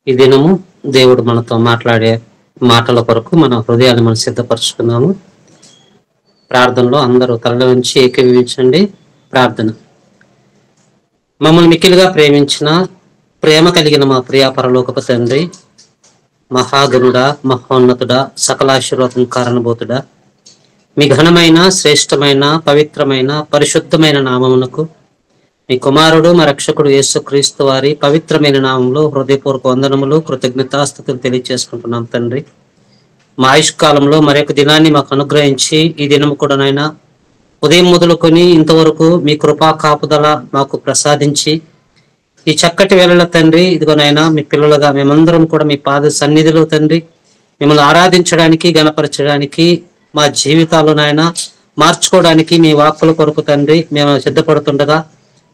ఈ దినము దేవుడు మనతో మాట్లాడే మాటల కొరకు మన హృదయాన్ని మనం సిద్ధపరచుకున్నాము. ప్రార్థనలో అందరూ తరలి ఉంచి ఏకీభవించండి. ప్రార్థన. మమ్మల్ని మిక్కిలిగా ప్రేమించిన ప్రేమ కలిగిన మా ప్రియ పరలోకపు తండ్రి, మహాగణుడా, మహోన్నతుడా, సకలాశీర్వాదం కారణభూతుడా, మీ ఘనమైన, శ్రేష్టమైన, పవిత్రమైన, పరిశుద్ధమైన నామమునకు మీ కుమారుడు మా రక్షకుడు యేసుక్రీస్తు వారి పవిత్రమైన నామంలో హృదయపూర్వక వందనములు, కృతజ్ఞతాస్తుతులు తెలియజేసుకుంటున్నాం తండ్రి. మా ఆయుష్కాలంలో మరొక దినాన్ని మాకు అనుగ్రహించి ఈ దినము కూడా నాయనా ఉదయం మొదలుకొని ఇంతవరకు మీ కృపా కాపుదల మాకు ప్రసాదించి ఈ చక్కటి వేళల తండ్రి, ఇదిగోనైనా మీ పిల్లలుగా మేమందరం కూడా మీ పాద సన్నిధిలో తండ్రి మిమ్మల్ని ఆరాధించడానికి, గణపరచడానికి, మా జీవితాలు నాయన మార్చుకోవడానికి మీ వాక్కుల కొరకు తండ్రి మేము సిద్ధపడుతుండగా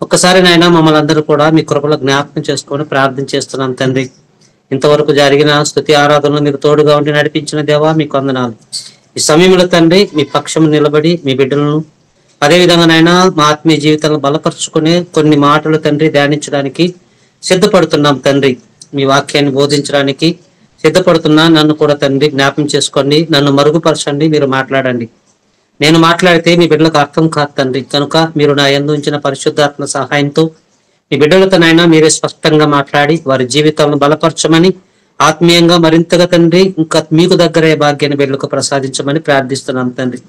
ఒక్కసారి నాయన మమ్మల్ని అందరూ కూడా మీ కృపలో జ్ఞాపకం చేసుకొని ప్రార్థన చేస్తున్నాం తండ్రి. ఇంతవరకు జరిగిన స్తుతి ఆరాధనలు మీరు తోడుగా ఉండి నడిపించిన దేవా మీకు వందనాలు. ఈ సమయంలో తండ్రి మీ పక్షం నిలబడి మీ బిడ్డలను అదేవిధంగా నాయన మా ఆత్మీయ జీవితాలను బలపరుచుకునే కొన్ని మాటలు తండ్రి ధ్యానించడానికి సిద్ధపడుతున్నాం తండ్రి. మీ వాక్యాన్ని బోధించడానికి సిద్ధపడుతున్నా. నన్ను కూడా తండ్రి జ్ఞాపం చేసుకోండి, నన్ను మరుగుపరచండి, మీరు మాట్లాడండి. నేను మాట్లాడితే మీ బిడ్డలకు అర్థం కాదు తండ్రి. కనుక మీరు నా యందు ఉంచిన పరిశుద్ధాత్మ సహాయంతో మీ బిడ్డలతోనైనా మీరే స్పష్టంగా మాట్లాడి వారి జీవితాలను బలపరచమని, ఆత్మీయంగా మరింతగా తండ్రి ఇంకా మీకు దగ్గరే భాగ్యాన్ని బిడ్డలకు ప్రసాదించమని ప్రార్థిస్తున్నాం తండ్రి.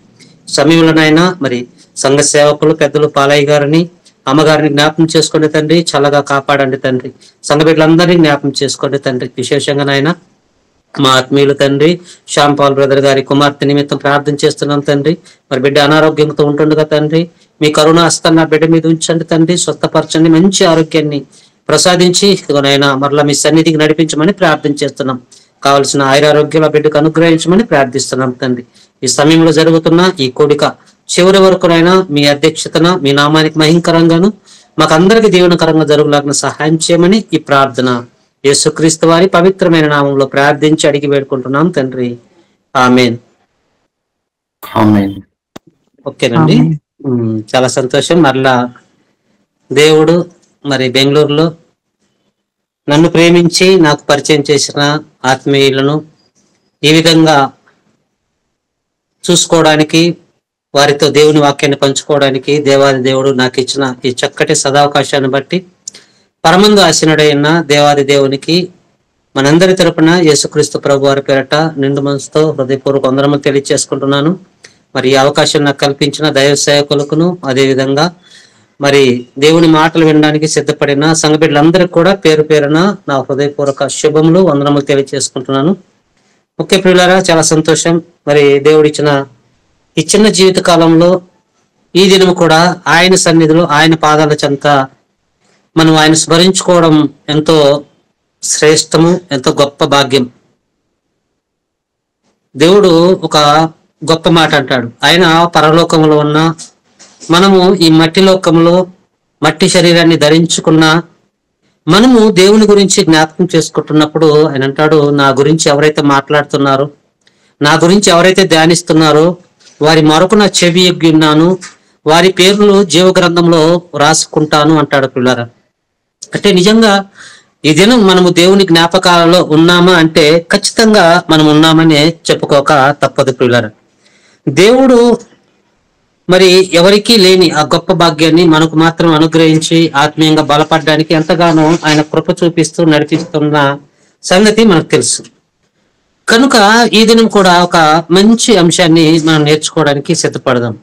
సమయంలోనైనా మరి సంఘ సేవకులు పెద్దలు పాలయ్య గారిని, అమ్మగారిని జ్ఞాపం చేసుకోండి తండ్రి. చల్లగా కాపాడండి తండ్రి. సంఘ బిడ్డలందరినీ జ్ఞాపం చేసుకోండి తండ్రి. విశేషంగా నాయన మా ఆత్మీయులు తండ్రి శ్యాంపాల్ బ్రదర్ గారి కుమార్తె నిమిత్తం ప్రార్థన చేస్తున్నాం తండ్రి. మరి బిడ్డ అనారోగ్యంతో ఉంటుండగా తండ్రి మీ కరుణ హస్తాన్ని బిడ్డ మీద ఉంచండి తండ్రి. స్వస్థపరచండి, మంచి ఆరోగ్యాన్ని ప్రసాదించి ఇదిగోనైనా మరలా మీ సన్నిధికి నడిపించమని ప్రార్థన చేస్తున్నాం. కావలసిన ఆయురారోగ్యం ఆ బిడ్డకు అనుగ్రహించమని ప్రార్థిస్తున్నాం తండ్రి. ఈ సమయంలో జరుగుతున్న ఈ కోడిక చివరి వరకునైనా మీ అధ్యక్షతన మీ నామానికి మహింకరంగాను మాకందరికి దీవెనకరంగా జరుగులాగిన సహాయం చేయమని ఈ ప్రార్థన యేసుక్రీస్తు వారి పవిత్రమైన నామంలో ప్రార్థించి అడిగి వేడుకుంటున్నాం తండ్రి. ఆమేన్. ఓకేనండి. చాలా సంతోషం. మరలా దేవుడు మరి బెంగళూరులో నన్ను ప్రేమించి నాకు పరిచయం చేసిన ఆత్మీయులను ఈ విధంగా చూసుకోవడానికి, వారితో దేవుని వాక్యాన్ని పంచుకోవడానికి దేవాది దేవుడు నాకు ఇచ్చిన ఈ చక్కటి సదావకాశాన్ని బట్టి పరమందు ఆశీనుడైన దేవాది దేవునికి మనందరి తరపున యేసుక్రీస్తు ప్రభు వారి పేరట నిండు మనసుతో హృదయపూర్వక వందనములు తెలియజేసుకుంటున్నాను. మరి ఈ అవకాశం నాకు కల్పించిన దైవ సేవకులకును, అదేవిధంగా మరి దేవుని మాటలు వినడానికి సిద్ధపడిన సంఘ బిడ్డలందరికీ కూడా పేరు పేరున నా హృదయపూర్వక శుభములు, వందనములు తెలియజేసుకుంటున్నాను. ముఖ్య ప్రియులారా, చాలా సంతోషం. మరి దేవుడిచ్చిన ఈ చిన్న జీవిత కాలంలో ఈ దినం కూడా ఆయన సన్నిధిలో ఆయన పాదాల చెంత మనం ఆయన స్మరించుకోవడం ఎంతో శ్రేష్టము, ఎంతో గొప్ప భాగ్యం. దేవుడు ఒక గొప్ప మాట అంటాడు. ఆయన పరలోకంలో ఉన్న మనము ఈ మట్టి లోకంలో మట్టి శరీరాన్ని ధరించుకున్న మనము దేవుని గురించి జ్ఞాపకం చేసుకుంటున్నప్పుడు ఆయన అంటాడు, నా గురించి ఎవరైతే మాట్లాడుతున్నారో, నా గురించి ఎవరైతే ధ్యానిస్తున్నారో వారి మరొక నా చెవి ఎగ్గి ఉన్నాను, వారి పేర్లు జీవ గ్రంథంలో రాసుకుంటాను అంటాడు పిల్లరా. అంటే నిజంగా ఈ దినం మనము దేవుని జ్ఞాపకాలలో ఉన్నామా అంటే ఖచ్చితంగా మనం ఉన్నామనే చెప్పుకోక తప్పదు పిల్లరా. దేవుడు మరి ఎవరికీ లేని ఆ గొప్ప భాగ్యాన్ని మనకు మాత్రం అనుగ్రహించి ఆత్మీయంగా బలపడడానికి ఎంతగానో ఆయన కృప చూపిస్తూ నడిపిస్తున్న సంగతి మనకు తెలుసు. కనుక ఈ దినం కూడా ఒక మంచి అంశాన్ని మనం నేర్చుకోవడానికి సిద్ధపడదాం.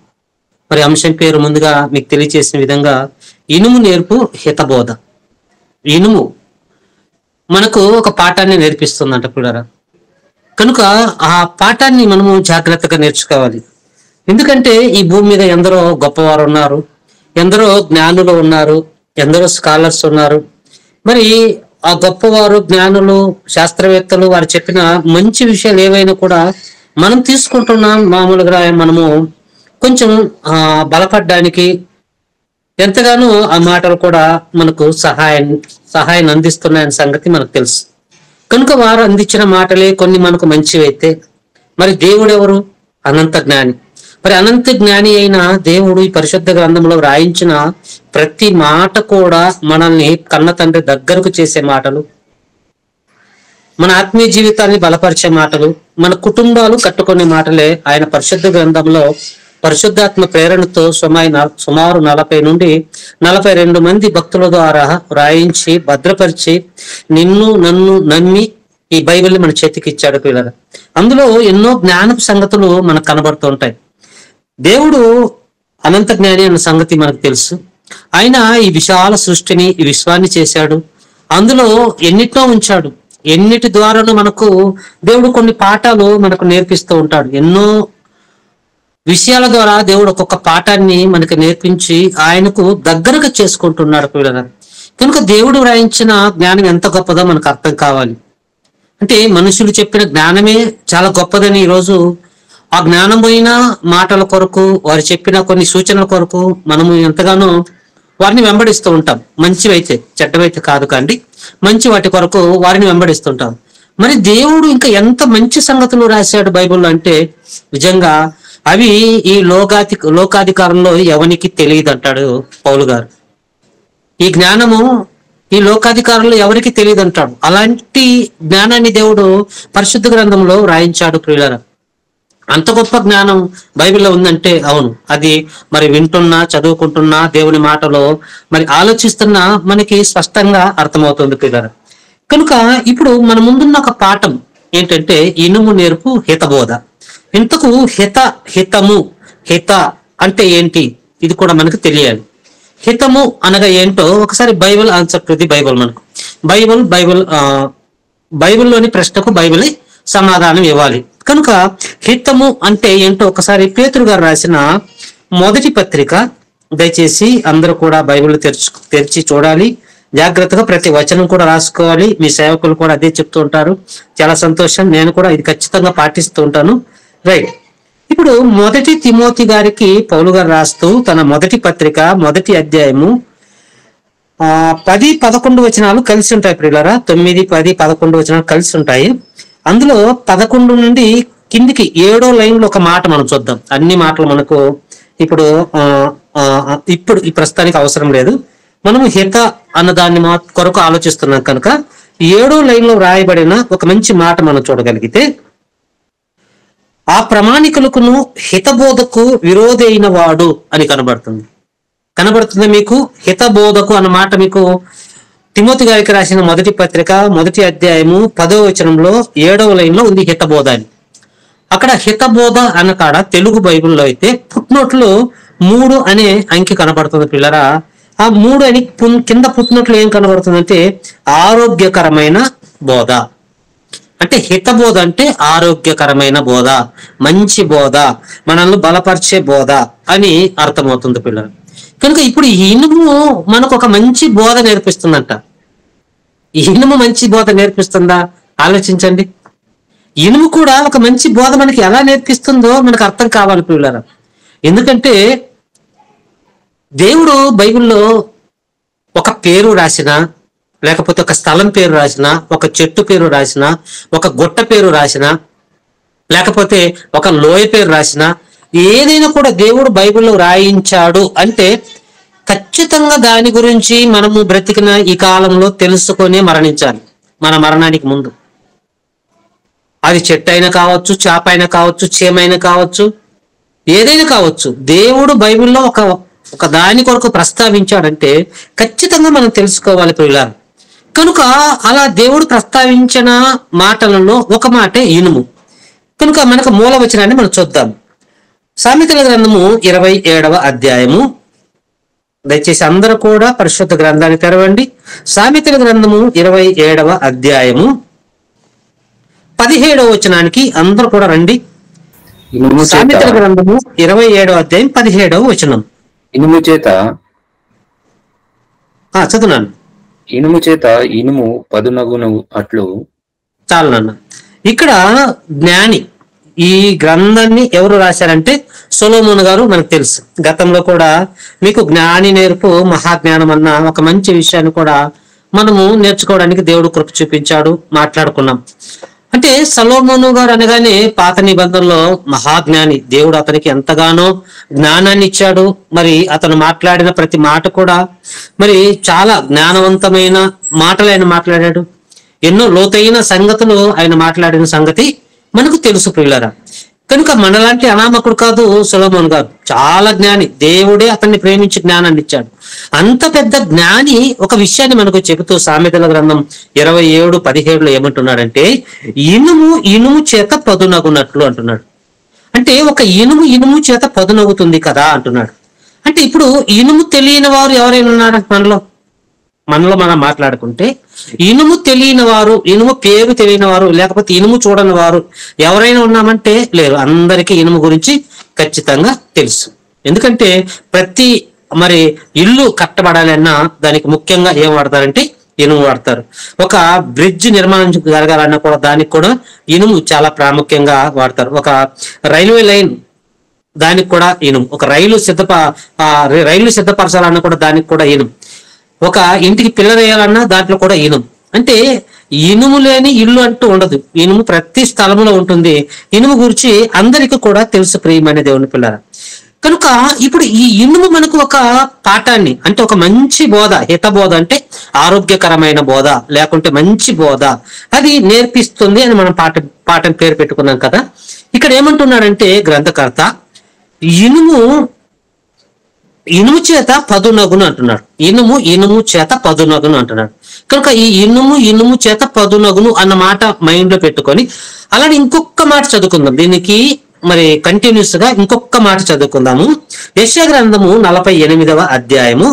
మరి అంశం పేరు ముందుగా మీకు తెలియచేసిన విధంగా ఇనుము నేర్పు హితబోధ. ఇనుము మనకు ఒక పాఠాన్ని నేర్పిస్తుందంట పిల్లరా. కనుక ఆ పాఠాన్ని మనము జాగ్రత్తగా నేర్చుకోవాలి. ఎందుకంటే ఈ భూమి మీద ఎందరో గొప్పవారు ఉన్నారు, ఎందరో జ్ఞానులు ఉన్నారు, ఎందరో స్కాలర్స్ ఉన్నారు. మరి ఆ గొప్పవారు, జ్ఞానులు, శాస్త్రవేత్తలు వారు చెప్పిన మంచి విషయాలు ఏవైనా కూడా మనం తీసుకుంటున్నాం. మామూలుగా మనము కొంచెం బలపడడానికి ఎంతగానో ఆ మాటలు కూడా మనకు సహాయాన్ని అందిస్తున్నాయన్న సంగతి మనకు తెలుసు. కనుక వారు అందించిన మాటలే కొన్ని మనకు మంచివైతే మరి దేవుడు ఎవరు? అనంత జ్ఞాని. మరి అనంత జ్ఞాని అయిన దేవుడు ఈ పరిశుద్ధ గ్రంథంలో వ్రాయించిన ప్రతి మాట కూడా మనల్ని కన్న తండ్రి దగ్గరకు చేసే మాటలు, మన ఆత్మీయ జీవితాన్ని బలపరిచే మాటలు, మన కుటుంబాలు కట్టుకునే మాటలే ఆయన పరిశుద్ధ గ్రంథంలో పరిశుద్ధాత్మ ప్రేరణతో సుమారు 40 నుండి 42 మంది భక్తుల ద్వారా వ్రాయించి భద్రపరిచి నన్ను నమ్మి ఈ బైబిల్ని మన చేతికి ఇచ్చాడు పిల్లలు. అందులో ఎన్నో జ్ఞానపు సంగతులు మనకు కనబడుతూ ఉంటాయి. దేవుడు అనంత జ్ఞాని అన్న సంగతి మనకు తెలుసు. ఆయన ఈ విశాల సృష్టిని, ఈ విశ్వాన్ని చేశాడు. అందులో ఎన్నిటినో ఉంచాడు. ఎన్నిటి ద్వారాను మనకు దేవుడు కొన్ని పాఠాలు మనకు నేర్పిస్తూ ఉంటాడు. ఎన్నో విషయాల ద్వారా దేవుడు ఒక్కొక్క పాఠాన్ని మనకి నేర్పించి ఆయనకు దగ్గరగా చేసుకుంటున్నాడు పిల్లలు. కనుక దేవుడు వ్రాయించిన జ్ఞానం ఎంత గొప్పదో మనకు అర్థం కావాలి. అంటే మనుషులు చెప్పిన జ్ఞానమే చాలా గొప్పదని ఈరోజు ఆ జ్ఞానమైన మాటల కొరకు, వారు చెప్పిన కొన్ని సూచనల కొరకు మనము ఎంతగానో వారిని వెంబడిస్తూ ఉంటాం. మంచివైతే, చెడ్డవైతే కాదు కానీ మంచి వాటి కొరకు వారిని వెంబడిస్తుంటాం. మరి దేవుడు ఇంకా ఎంత మంచి సంగతులు రాశాడు బైబిల్లో అంటే నిజంగా అవి ఈ లోకాధికారంలో ఎవరికి తెలియదు అంటాడు పౌలు గారు. ఈ జ్ఞానము ఈ లోకాధికారంలో ఎవరికి తెలియదు అంటాడు. అలాంటి జ్ఞానాన్ని దేవుడు పరిశుద్ధ గ్రంథంలో రాయించాడు ప్రియులారా. అంత గొప్ప జ్ఞానం బైబిల్లో ఉందంటే అవును, అది మరి వింటున్నా, చదువుకుంటున్నా, దేవుని మాటలో మరి ఆలోచిస్తున్నా మనకి స్పష్టంగా అర్థమవుతుంది పిల్లలు. కనుక ఇప్పుడు మన ముందున్న ఒక పాఠం ఏంటంటే ఇనుము నేర్పు హితబోధ. ఇంతకు హితము అంటే ఏంటి, ఇది కూడా మనకు తెలియాలి. హితము అనగా ఏంటో ఒకసారి Bible answer to the Bible. మనకు బైబిల్లోని ప్రశ్నకు బైబిలే సమాధానం ఇవ్వాలి. కనుక హితము అంటే ఏంటో ఒకసారి పేతురు గారు రాసిన మొదటి పత్రిక, దయచేసి అందరూ కూడా బైబిల్ తెరిచి చూడాలి. జాగ్రత్తగా ప్రతి వచనం కూడా రాసుకోవాలి. మీ సేవకులు కూడా అదే చెప్తూ ఉంటారు. చాలా సంతోషం. నేను కూడా ఇది ఖచ్చితంగా పాటిస్తూ ఉంటాను. రైట్. ఇప్పుడు మొదటి తిమోతి గారికి పౌలు గారు రాస్తూ తన మొదటి పత్రిక మొదటి అధ్యాయము 10-11 వచనాలు కలిసి ఉంటాయి ప్రియులారా. 9, 10, 11 వచనాలు కలిసి ఉంటాయి. అందులో 11 నుండి కిందికి 7వ లైన్లో ఒక మాట మనం చూద్దాం. అన్ని మాటలు మనకు ఇప్పుడు ఈ ప్రస్తుతానికి అవసరం లేదు. మనం హిత అన్న దాన్ని కొరకు ఆలోచిస్తున్నాం కనుక 7వ లైన్లో రాయబడిన ఒక మంచి మాట మనం చూడగలిగితే, ఆ ప్రామాణికులకును హితబోధకు విరోధైన వాడు అని కనబడుతుంది మీకు. హితబోధకు అన్న మాట మీకు తిమోతి గారికి రాసిన మొదటి పత్రిక మొదటి అధ్యాయము 10వ వచనంలో 7వ లైన్లో ఉంది హితబోధ అని. అక్కడ హితబోధ అన్న కాడ తెలుగు బైబిల్లో అయితే పుట్నోట్లు 3 అనే అంకి కనబడుతుంది పిల్లరా. ఆ 3 అని కింద పుట్టినట్లు ఏం కనబడుతుందంటే ఆరోగ్యకరమైన బోధ. అంటే హితబోధ అంటే ఆరోగ్యకరమైన బోధ, మంచి బోధ, మనల్ని బలపరిచే బోధ అని అర్థమవుతుంది పిల్లలు. కనుక ఇప్పుడు ఈ ఇనుము మనకు ఒక మంచి బోధ నేర్పిస్తుందంట. ఈ ఇనుము మంచి బోధ నేర్పిస్తుందా? ఆలోచించండి. ఇనుము కూడా ఒక మంచి బోధ మనకి ఎలా నేర్పిస్తుందో మనకు అర్థం కావాలి పిల్లలు. ఎందుకంటే దేవుడు బైబిల్లో ఒక పేరు రాసిన, లేకపోతే ఒక స్థలం పేరు రాసిన, ఒక చెట్టు పేరు రాసిన, ఒక గుట్ట పేరు రాసిన, లేకపోతే ఒక లోయ పేరు రాసిన, ఏదైనా కూడా దేవుడు బైబిల్లో రాయించాడు అంటే ఖచ్చితంగా దాని గురించి మనము బ్రతికిన ఈ కాలంలో తెలుసుకొని మరణించాలి. మన మరణానికి ముందు అది చెట్టు అయినా కావచ్చు, చేప అయినా కావచ్చు, చీమైనా కావచ్చు, ఏదైనా కావచ్చు. దేవుడు బైబిల్లో ఒక దాని కొరకు ప్రస్తావించాడంటే ఖచ్చితంగా మనం తెలుసుకోవాలి పిల్లలు. కనుక అలా దేవుడు ప్రస్తావించిన మాటలలో ఒక మాటే ఇనుము. కనుక మనకు మూల వచనాన్ని మనం చూద్దాం. సామెతల గ్రంథము 27వ అధ్యాయము. దయచేసి అందరూ కూడా పరిశుద్ధ గ్రంథాన్ని తెరవండి. సామెతల గ్రంథము 27వ అధ్యాయము 17వ వచనానికి అందరూ కూడా రండి. సామెతల గ్రంథము 27వ అధ్యాయం 17వ వచనం. ఇనుము చేత చదువునాను. ఇనుము చేత ఇనుము పదునగును అట్లు. చాలు నాన్న. ఇక్కడ జ్ఞాని, ఈ గ్రంథాన్ని ఎవరు రాశారంటే సొలొమోను గారు. మనకు తెలుసు, గతంలో కూడా మీకు జ్ఞాని నేర్పు మహాజ్ఞానం అన్న ఒక మంచి విషయాన్ని కూడా మనము నేర్చుకోవడానికి దేవుడు కృప చూపించాడు, మాట్లాడుకున్నాం. అంటే సొలొమోను గారు అనగానే పాత నిబంధనలో మహాజ్ఞాని. దేవుడు అతనికి ఎంతగానో జ్ఞానాన్ని ఇచ్చాడు. మరి అతను మాట్లాడిన ప్రతి మాట కూడా మరి చాలా జ్ఞానవంతమైన మాటలు ఆయన మాట్లాడాడు. ఎన్నో లోతైన సంగతులు ఆయన మాట్లాడిన సంగతి మనకు తెలుసు ప్రియులారా. కనుక మనలాంటి అనామకుడు కాదు సొలొమోను గారు, చాలా జ్ఞాని. దేవుడే అతన్ని ప్రేమించి జ్ఞానాన్ని ఇచ్చాడు. అంత పెద్ద జ్ఞాని ఒక విషయాన్ని మనకు చెబుతూ సామెతల గ్రంథం 27:17 ఏమంటున్నాడంటే, ఇనుము చేత పదునగునట్లు అంటున్నాడు. అంటే ఒక ఇనుము చేత పదునగుతుంది కదా అంటున్నాడు. అంటే ఇప్పుడు ఇనుము తెలియని వారు ఎవరైనా ఉన్నారా మనలో మనం మాట్లాడుకుంటే? ఇనుము తెలియని వారు, ఇనుము పేరు తెలియని వారు, లేకపోతే ఇనుము చూడని వారు ఎవరైనా ఉన్నామంటే లేరు. అందరికీ ఇనుము గురించి ఖచ్చితంగా తెలుసు. ఎందుకంటే ప్రతి ఇల్లు కట్టబడాలన్నా దానికి ముఖ్యంగా ఏం వాడతారంటే ఇనుము వాడతారు. ఒక బ్రిడ్జ్ నిర్మాణం జరగాలన్నా కూడా దానికి కూడా ఇనుము చాలా ప్రాముఖ్యంగా వాడతారు. ఒక రైల్వే లైన్ దానికి కూడా ఇనుము. ఒక రైలు సిద్ధపరచాలన్నా కూడా దానికి కూడా ఇనుము. ఒక ఇంటికి పిల్లర్ వేయాలన్నా దాంట్లో కూడా ఇనుము. అంటే ఇనుము లేని ఇల్లు అంటూ ఉండదు. ఇనుము ప్రతి స్థలంలో ఉంటుంది. ఇనుము గురించి అందరికీ కూడా తెలుసు ప్రియమైన దేవుని పిల్లరా. కనుక ఇప్పుడు ఈ ఇనుము మనకు ఒక పాఠాన్ని, అంటే ఒక మంచి బోధ, హితబోధ అంటే ఆరోగ్యకరమైన బోధ, లేకుంటే మంచి బోధ అది నేర్పిస్తుంది అని మనం పాఠం పేరు పెట్టుకున్నాం కదా. ఇక్కడ ఏమంటున్నాడంటే గ్రంథకర్త, ఇనుము చేత పదునగును అంటున్నాడు. ఇనుము చేత పదునగును అంటున్నాడు. కనుక ఈ ఇనుము చేత పదునగును అన్న మాట మైండ్ లో పెట్టుకొని అలానే ఇంకొక మాట చదువుకుందాం. దీనికి కంటిన్యూస్ గా ఇంకొక మాట చదువుకుందాము. యెషయా గ్రంథము 48వ అధ్యాయము,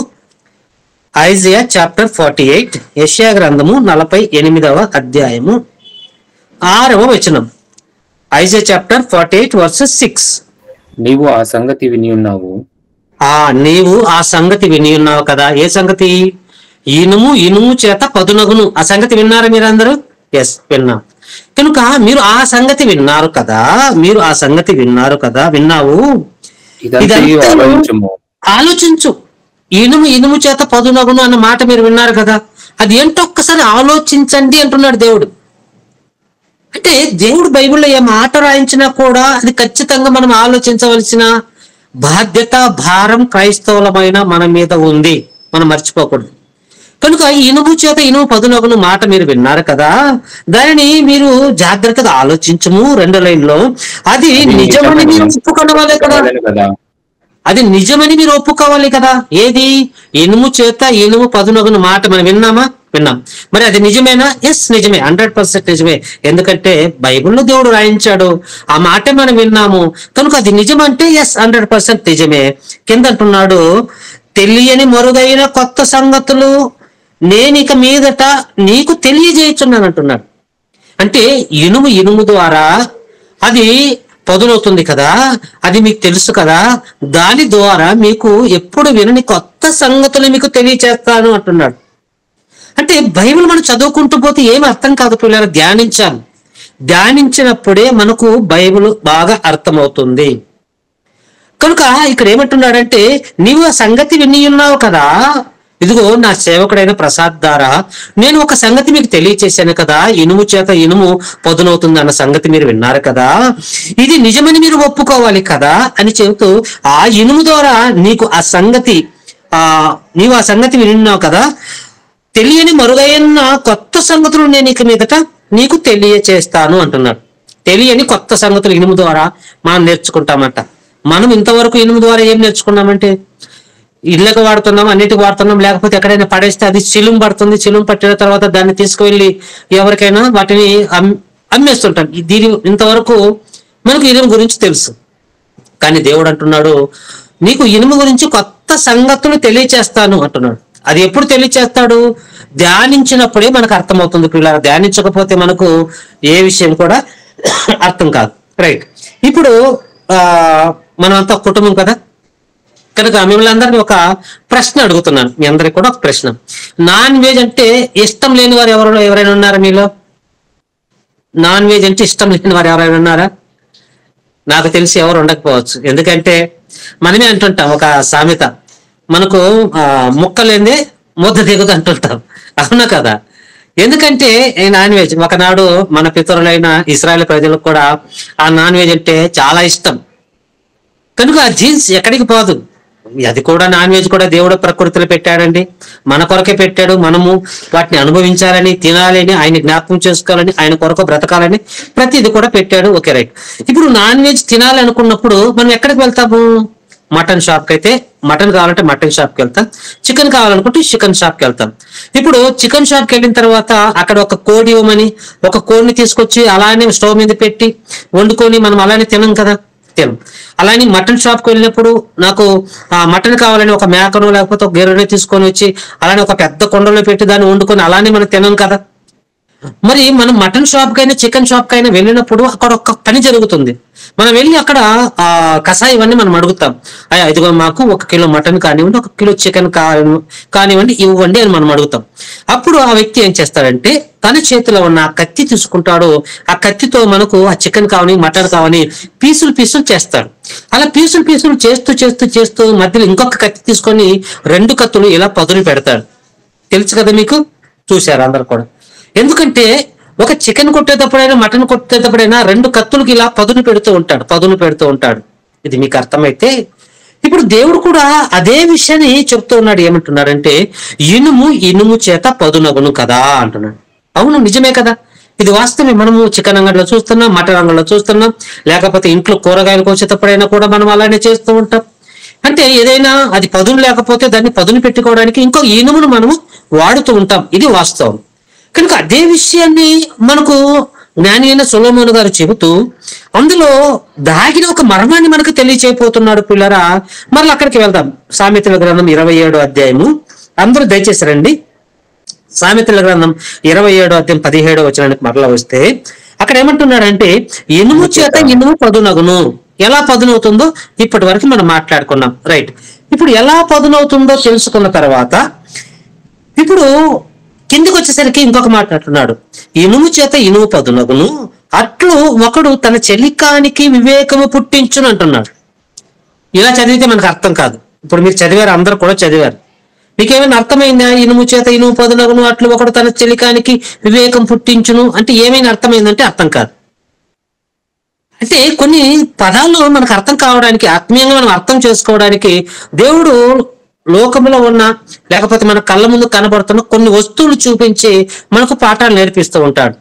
ఐజయా చాప్టర్ 48. యెషయా గ్రంథము 48వ అధ్యాయము 6వ వచనం. Isaiah chapter 48 versus 6. నీవు ఆ సంగతి విని ఉన్నావు. నీవు ఆ సంగతి విని ఉన్నావు కదా. ఏ సంగతి? ఇనుము చేత పదునగును. ఆ సంగతి విన్నారా మీరందరూ? ఎస్, విన్నాం. కనుక మీరు ఆ సంగతి విన్నారు కదా, విన్నావు. ఆలోచించు. ఇనుము చేత పదునగును అన్న మాట మీరు విన్నారు కదా, అది ఏంటో ఒక్కసారి ఆలోచించండి అంటున్నాడు దేవుడు. అంటే దేవుడు బైబిల్లో ఏ మాట రాయించినా కూడా అది ఖచ్చితంగా మనం ఆలోచించవలసిన బాధ్యత, భారం క్రైస్తవులమైన మన మీద ఉంది. మనం మర్చిపోకూడదు. కనుక ఇనుము చేత పదునగును మాట మీరు విన్నారు కదా, దానిని మీరు జాగ్రత్తగా ఆలోచించము. 2వ లైన్లో అది నిజమని మీరు ఒప్పుకోవాలి కదా. అది నిజమని మీరు ఒప్పుకోవాలి కదా. ఏది? ఇనుము చేత పదునగును మాట మనం విన్నాం. మరి అది నిజమేనా? ఎస్, నిజమే, 100% నిజమే. ఎందుకంటే బైబిల్లో దేవుడు రాయించాడు, ఆ మాట మనం విన్నాము. కనుక అది నిజమంటే ఎస్, 100% నిజమే. కింద అంటున్నాడు, తెలియని మరుగైన కొత్త సంగతులు నేను ఇక మీదట నీకు తెలియజేయుచున్నాను అంటున్నాడు. అంటే ఇనుము ద్వారా అది పదునవుతుంది కదా, అది మీకు తెలుసు కదా, దాని ద్వారా మీకు ఎప్పుడు వినని కొత్త సంగతులు మీకు తెలియచేస్తాను అంటున్నాడు. అంటే బైబిల్ మనం చదువుకుంటూ పోతే ఏమి అర్థం కాదు పిల్లలు, ధ్యానించినప్పుడే మనకు బైబిల్ బాగా అర్థమవుతుంది. కనుక ఇక్కడ ఏమంటున్నాడంటే, నీవు ఆ సంగతి విని ఉన్నావు కదా, ఇదిగో నా సేవకుడైన ప్రసాద్ ద్వారా నేను ఒక సంగతి మీకు తెలియచేశాను కదా, ఇనుము చేత పదునవుతుంది అన్న సంగతి మీరు విన్నారు కదా, ఇది నిజమని మీరు ఒప్పుకోవాలి కదా అని చెబుతూ, ఆ ఇనుము ద్వారా నీకు ఆ సంగతి నీవు ఆ సంగతి విన్నావు కదా, తెలియని మరుగైన కొత్త సంగతులు నేను ఇక మీదట నీకు తెలియచేస్తాను అంటున్నాడు. తెలియని కొత్త సంగతులు ఇనుము ద్వారా మనం నేర్చుకుంటామంట. మనం ఇంతవరకు ఇనుము ద్వారా ఏం నేర్చుకున్నామంటే, ఇళ్ళకు వాడుతున్నాం, అన్నిటికి వాడుతున్నాం, లేకపోతే ఎక్కడైనా పడేస్తే అది చిలుం పడుతుంది. చిలుం పట్టిన తర్వాత దాన్ని తీసుకువెళ్ళి ఎవరికైనా వాటిని అమ్మేస్తుంటాం. ఇంతవరకు మనకు ఇనుము గురించి తెలుసు. కానీ దేవుడు అంటున్నాడు, నీకు ఇనుము గురించి కొత్త సంగతులు తెలియచేస్తాను అంటున్నాడు. అది ఎప్పుడు తెలియచేస్తాడు? ధ్యానించినప్పుడే మనకు అర్థమవుతుంది పిల్లలు. ధ్యానించకపోతే మనకు ఏ విషయం కూడా అర్థం కాదు. రైట్. ఇప్పుడు మనమంతా కుటుంబం కదా, కనుక మిమ్మల్ని అందరినీ ఒక ప్రశ్న అడుగుతున్నాను. మీ అందరికి కూడా ఒక ప్రశ్న. నాన్ వెజ్ అంటే ఇష్టం లేని వారు ఎవరైనా ఉన్నారా మీలో? నాన్ వెజ్ అంటే ఇష్టం లేని వారు ఎవరైనా ఉన్నారా? నాకు తెలిసి ఎవరు ఉండకపోవచ్చు. ఎందుకంటే మనమే అంటుంటాం ఒక సామెత, మనకు ముక్కలేందే ముద్ద దిగుదు అంటుంటాం. అవునా కదా? ఎందుకంటే నాన్ వెజ్ ఒకనాడు మన పితరులైన ఇశ్రాయేల్ ప్రజలకు కూడా ఆ నాన్ వెజ్ అంటే చాలా ఇష్టం. కనుక ఆ జీన్స్ ఎక్కడికి పోదు. అది కూడా నాన్ వెజ్ కూడా దేవుడు ప్రకృతిలో పెట్టాడండి, మన కొరకే పెట్టాడు. మనము వాటిని అనుభవించాలని, తినాలని, ఆయన జ్ఞాపకం చేసుకోవాలని, ఆయన కొరకు బ్రతకాలని ప్రతిది కూడా పెట్టాడు. Okay right. ఇప్పుడు నాన్ వెజ్ తినాలి అనుకున్నప్పుడు మనం ఎక్కడికి వెళ్తాము? మటన్ షాప్కి అయితే మటన్ కావాలంటే మటన్ షాప్కి వెళ్తాం, చికెన్ కావాలనుకుంటే చికెన్ షాప్కి వెళ్తాం. ఇప్పుడు చికెన్ షాప్కి వెళ్ళిన తర్వాత అక్కడ ఒక కోడి ఇవ్వమని ఒక కోడిని తీసుకొచ్చి అలానే స్టవ్ మీద పెట్టి వండుకొని మనం అలానే తినం కదా, తినం. అలానే మటన్ షాప్కి వెళ్ళినప్పుడు నాకు మటన్ కావాలని ఒక మేకను లేకపోతే ఒక గొర్రెని తీసుకొని వచ్చి అలానే ఒక పెద్ద కొండలో పెట్టి దాన్ని వండుకొని అలానే మనం తినం కదా. మరి మనం మటన్ షాప్ కైనా చికెన్ షాప్ కైనా వెళ్ళినప్పుడు అక్కడ ఒక పని జరుగుతుంది. మనం వెళ్ళి అక్కడ కషాయం ఇవన్నీ మనం అడుగుతాం, అయ్యా ఇదిగో మాకు 1 కిలో మటన్ కానివ్వండి, 1 కిలో చికెన్ కానివ్వండి ఇవ్వండి అని మనం అడుగుతాం. అప్పుడు ఆ వ్యక్తి ఏం చేస్తాడంటే తన చేతిలో ఉన్న ఆ కత్తి తీసుకుంటాడు. ఆ కత్తితో మనకు ఆ చికెన్ కావని మటన్ కావని పీసులు చేస్తాడు. అలా పీసులు చేస్తూ మధ్యలో ఇంకొక కత్తి తీసుకొని 2 కత్తులు ఇలా పదును పెడతాడు. తెలుసు కదా మీకు, చూశారు అందరు కూడా. ఎందుకంటే ఒక చికెన్ కొట్టేటప్పుడైనా మటన్ కొట్టేటప్పుడైనా 2 కత్తులకి ఇలా పదును పెడుతూ ఉంటాడు. ఇది మీకు అర్థమైతే ఇప్పుడు దేవుడు కూడా అదే విషయాన్ని చెప్తూ ఉన్నాడు. ఏమంటున్నారంటే ఇనుము చేత పదునగును కదా అంటున్నాడు. అవును, నిజమే కదా, ఇది వాస్తవమే. మనము చికెన్ అంగడిలో చూస్తున్నాం, మటన్ అంగడిలో చూస్తున్నాం, లేకపోతే ఇంట్లో కూరగాయలు కోసేటప్పుడైనా కూడా మనం అలానే చేస్తూ ఉంటాం. అంటే ఏదైనా అది పదును లేకపోతే దాన్ని పదును పెట్టుకోవడానికి ఇంకో ఇనుమును మనము వాడుతూ ఉంటాం. ఇది వాస్తవం. కనుక అదే విషయాన్ని మనకు జ్ఞాని అయిన సొలొమోను గారు చెబుతూ అందులో దాగిన ఒక మర్మాన్ని మనకు తెలియచేయబోతున్నాడు. పిల్లరా, మరలా అక్కడికి వెళ్దాం. సామెతల గ్రంథం 27వ అధ్యాయము, అందరూ దయచేసి రండి. సామెతల గ్రంథం 27వ అధ్యాయం 17వ వచనానికి మరలా వస్తే అక్కడ ఏమంటున్నాడంటే ఇనుము చేత ఇనుము పదునగును. ఎలా పదునవుతుందో ఇప్పటి వరకు మనం మాట్లాడుకున్నాం. రైట్. ఇప్పుడు ఎలా పదునవుతుందో తెలుసుకున్న తర్వాత ఇప్పుడు కిందికి వచ్చేసరికి ఇంకొక మాట అంటున్నాడు, ఇనుము చేత ఇనుము పదునగును, అట్లు ఒకడు తన చెలికానికి వివేకము పుట్టించును అంటున్నాడు. ఇలా చదివితే మనకు అర్థం కాదు. ఇప్పుడు మీరు చదివారు, అందరూ కూడా చదివారు. మీకేమైనా అర్థమైందా? ఇనుము చేత ఇనుము పదునగును, అట్లు ఒకడు తన చెలికానికి వివేకం పుట్టించును అంటే ఏమైనా అర్థమైందంటే అర్థం కాదు. అంటే కొన్ని పదాలు మనకు అర్థం కావడానికి, ఆత్మీయంగా మనం అర్థం చేసుకోవడానికి దేవుడు లోకంలో ఉన్న లేకపోతే మన కళ్ళ ముందు కనబడుతున్న కొన్ని వస్తువులు చూపించి మనకు పాఠాలు నేర్పిస్తూ ఉంటాడు.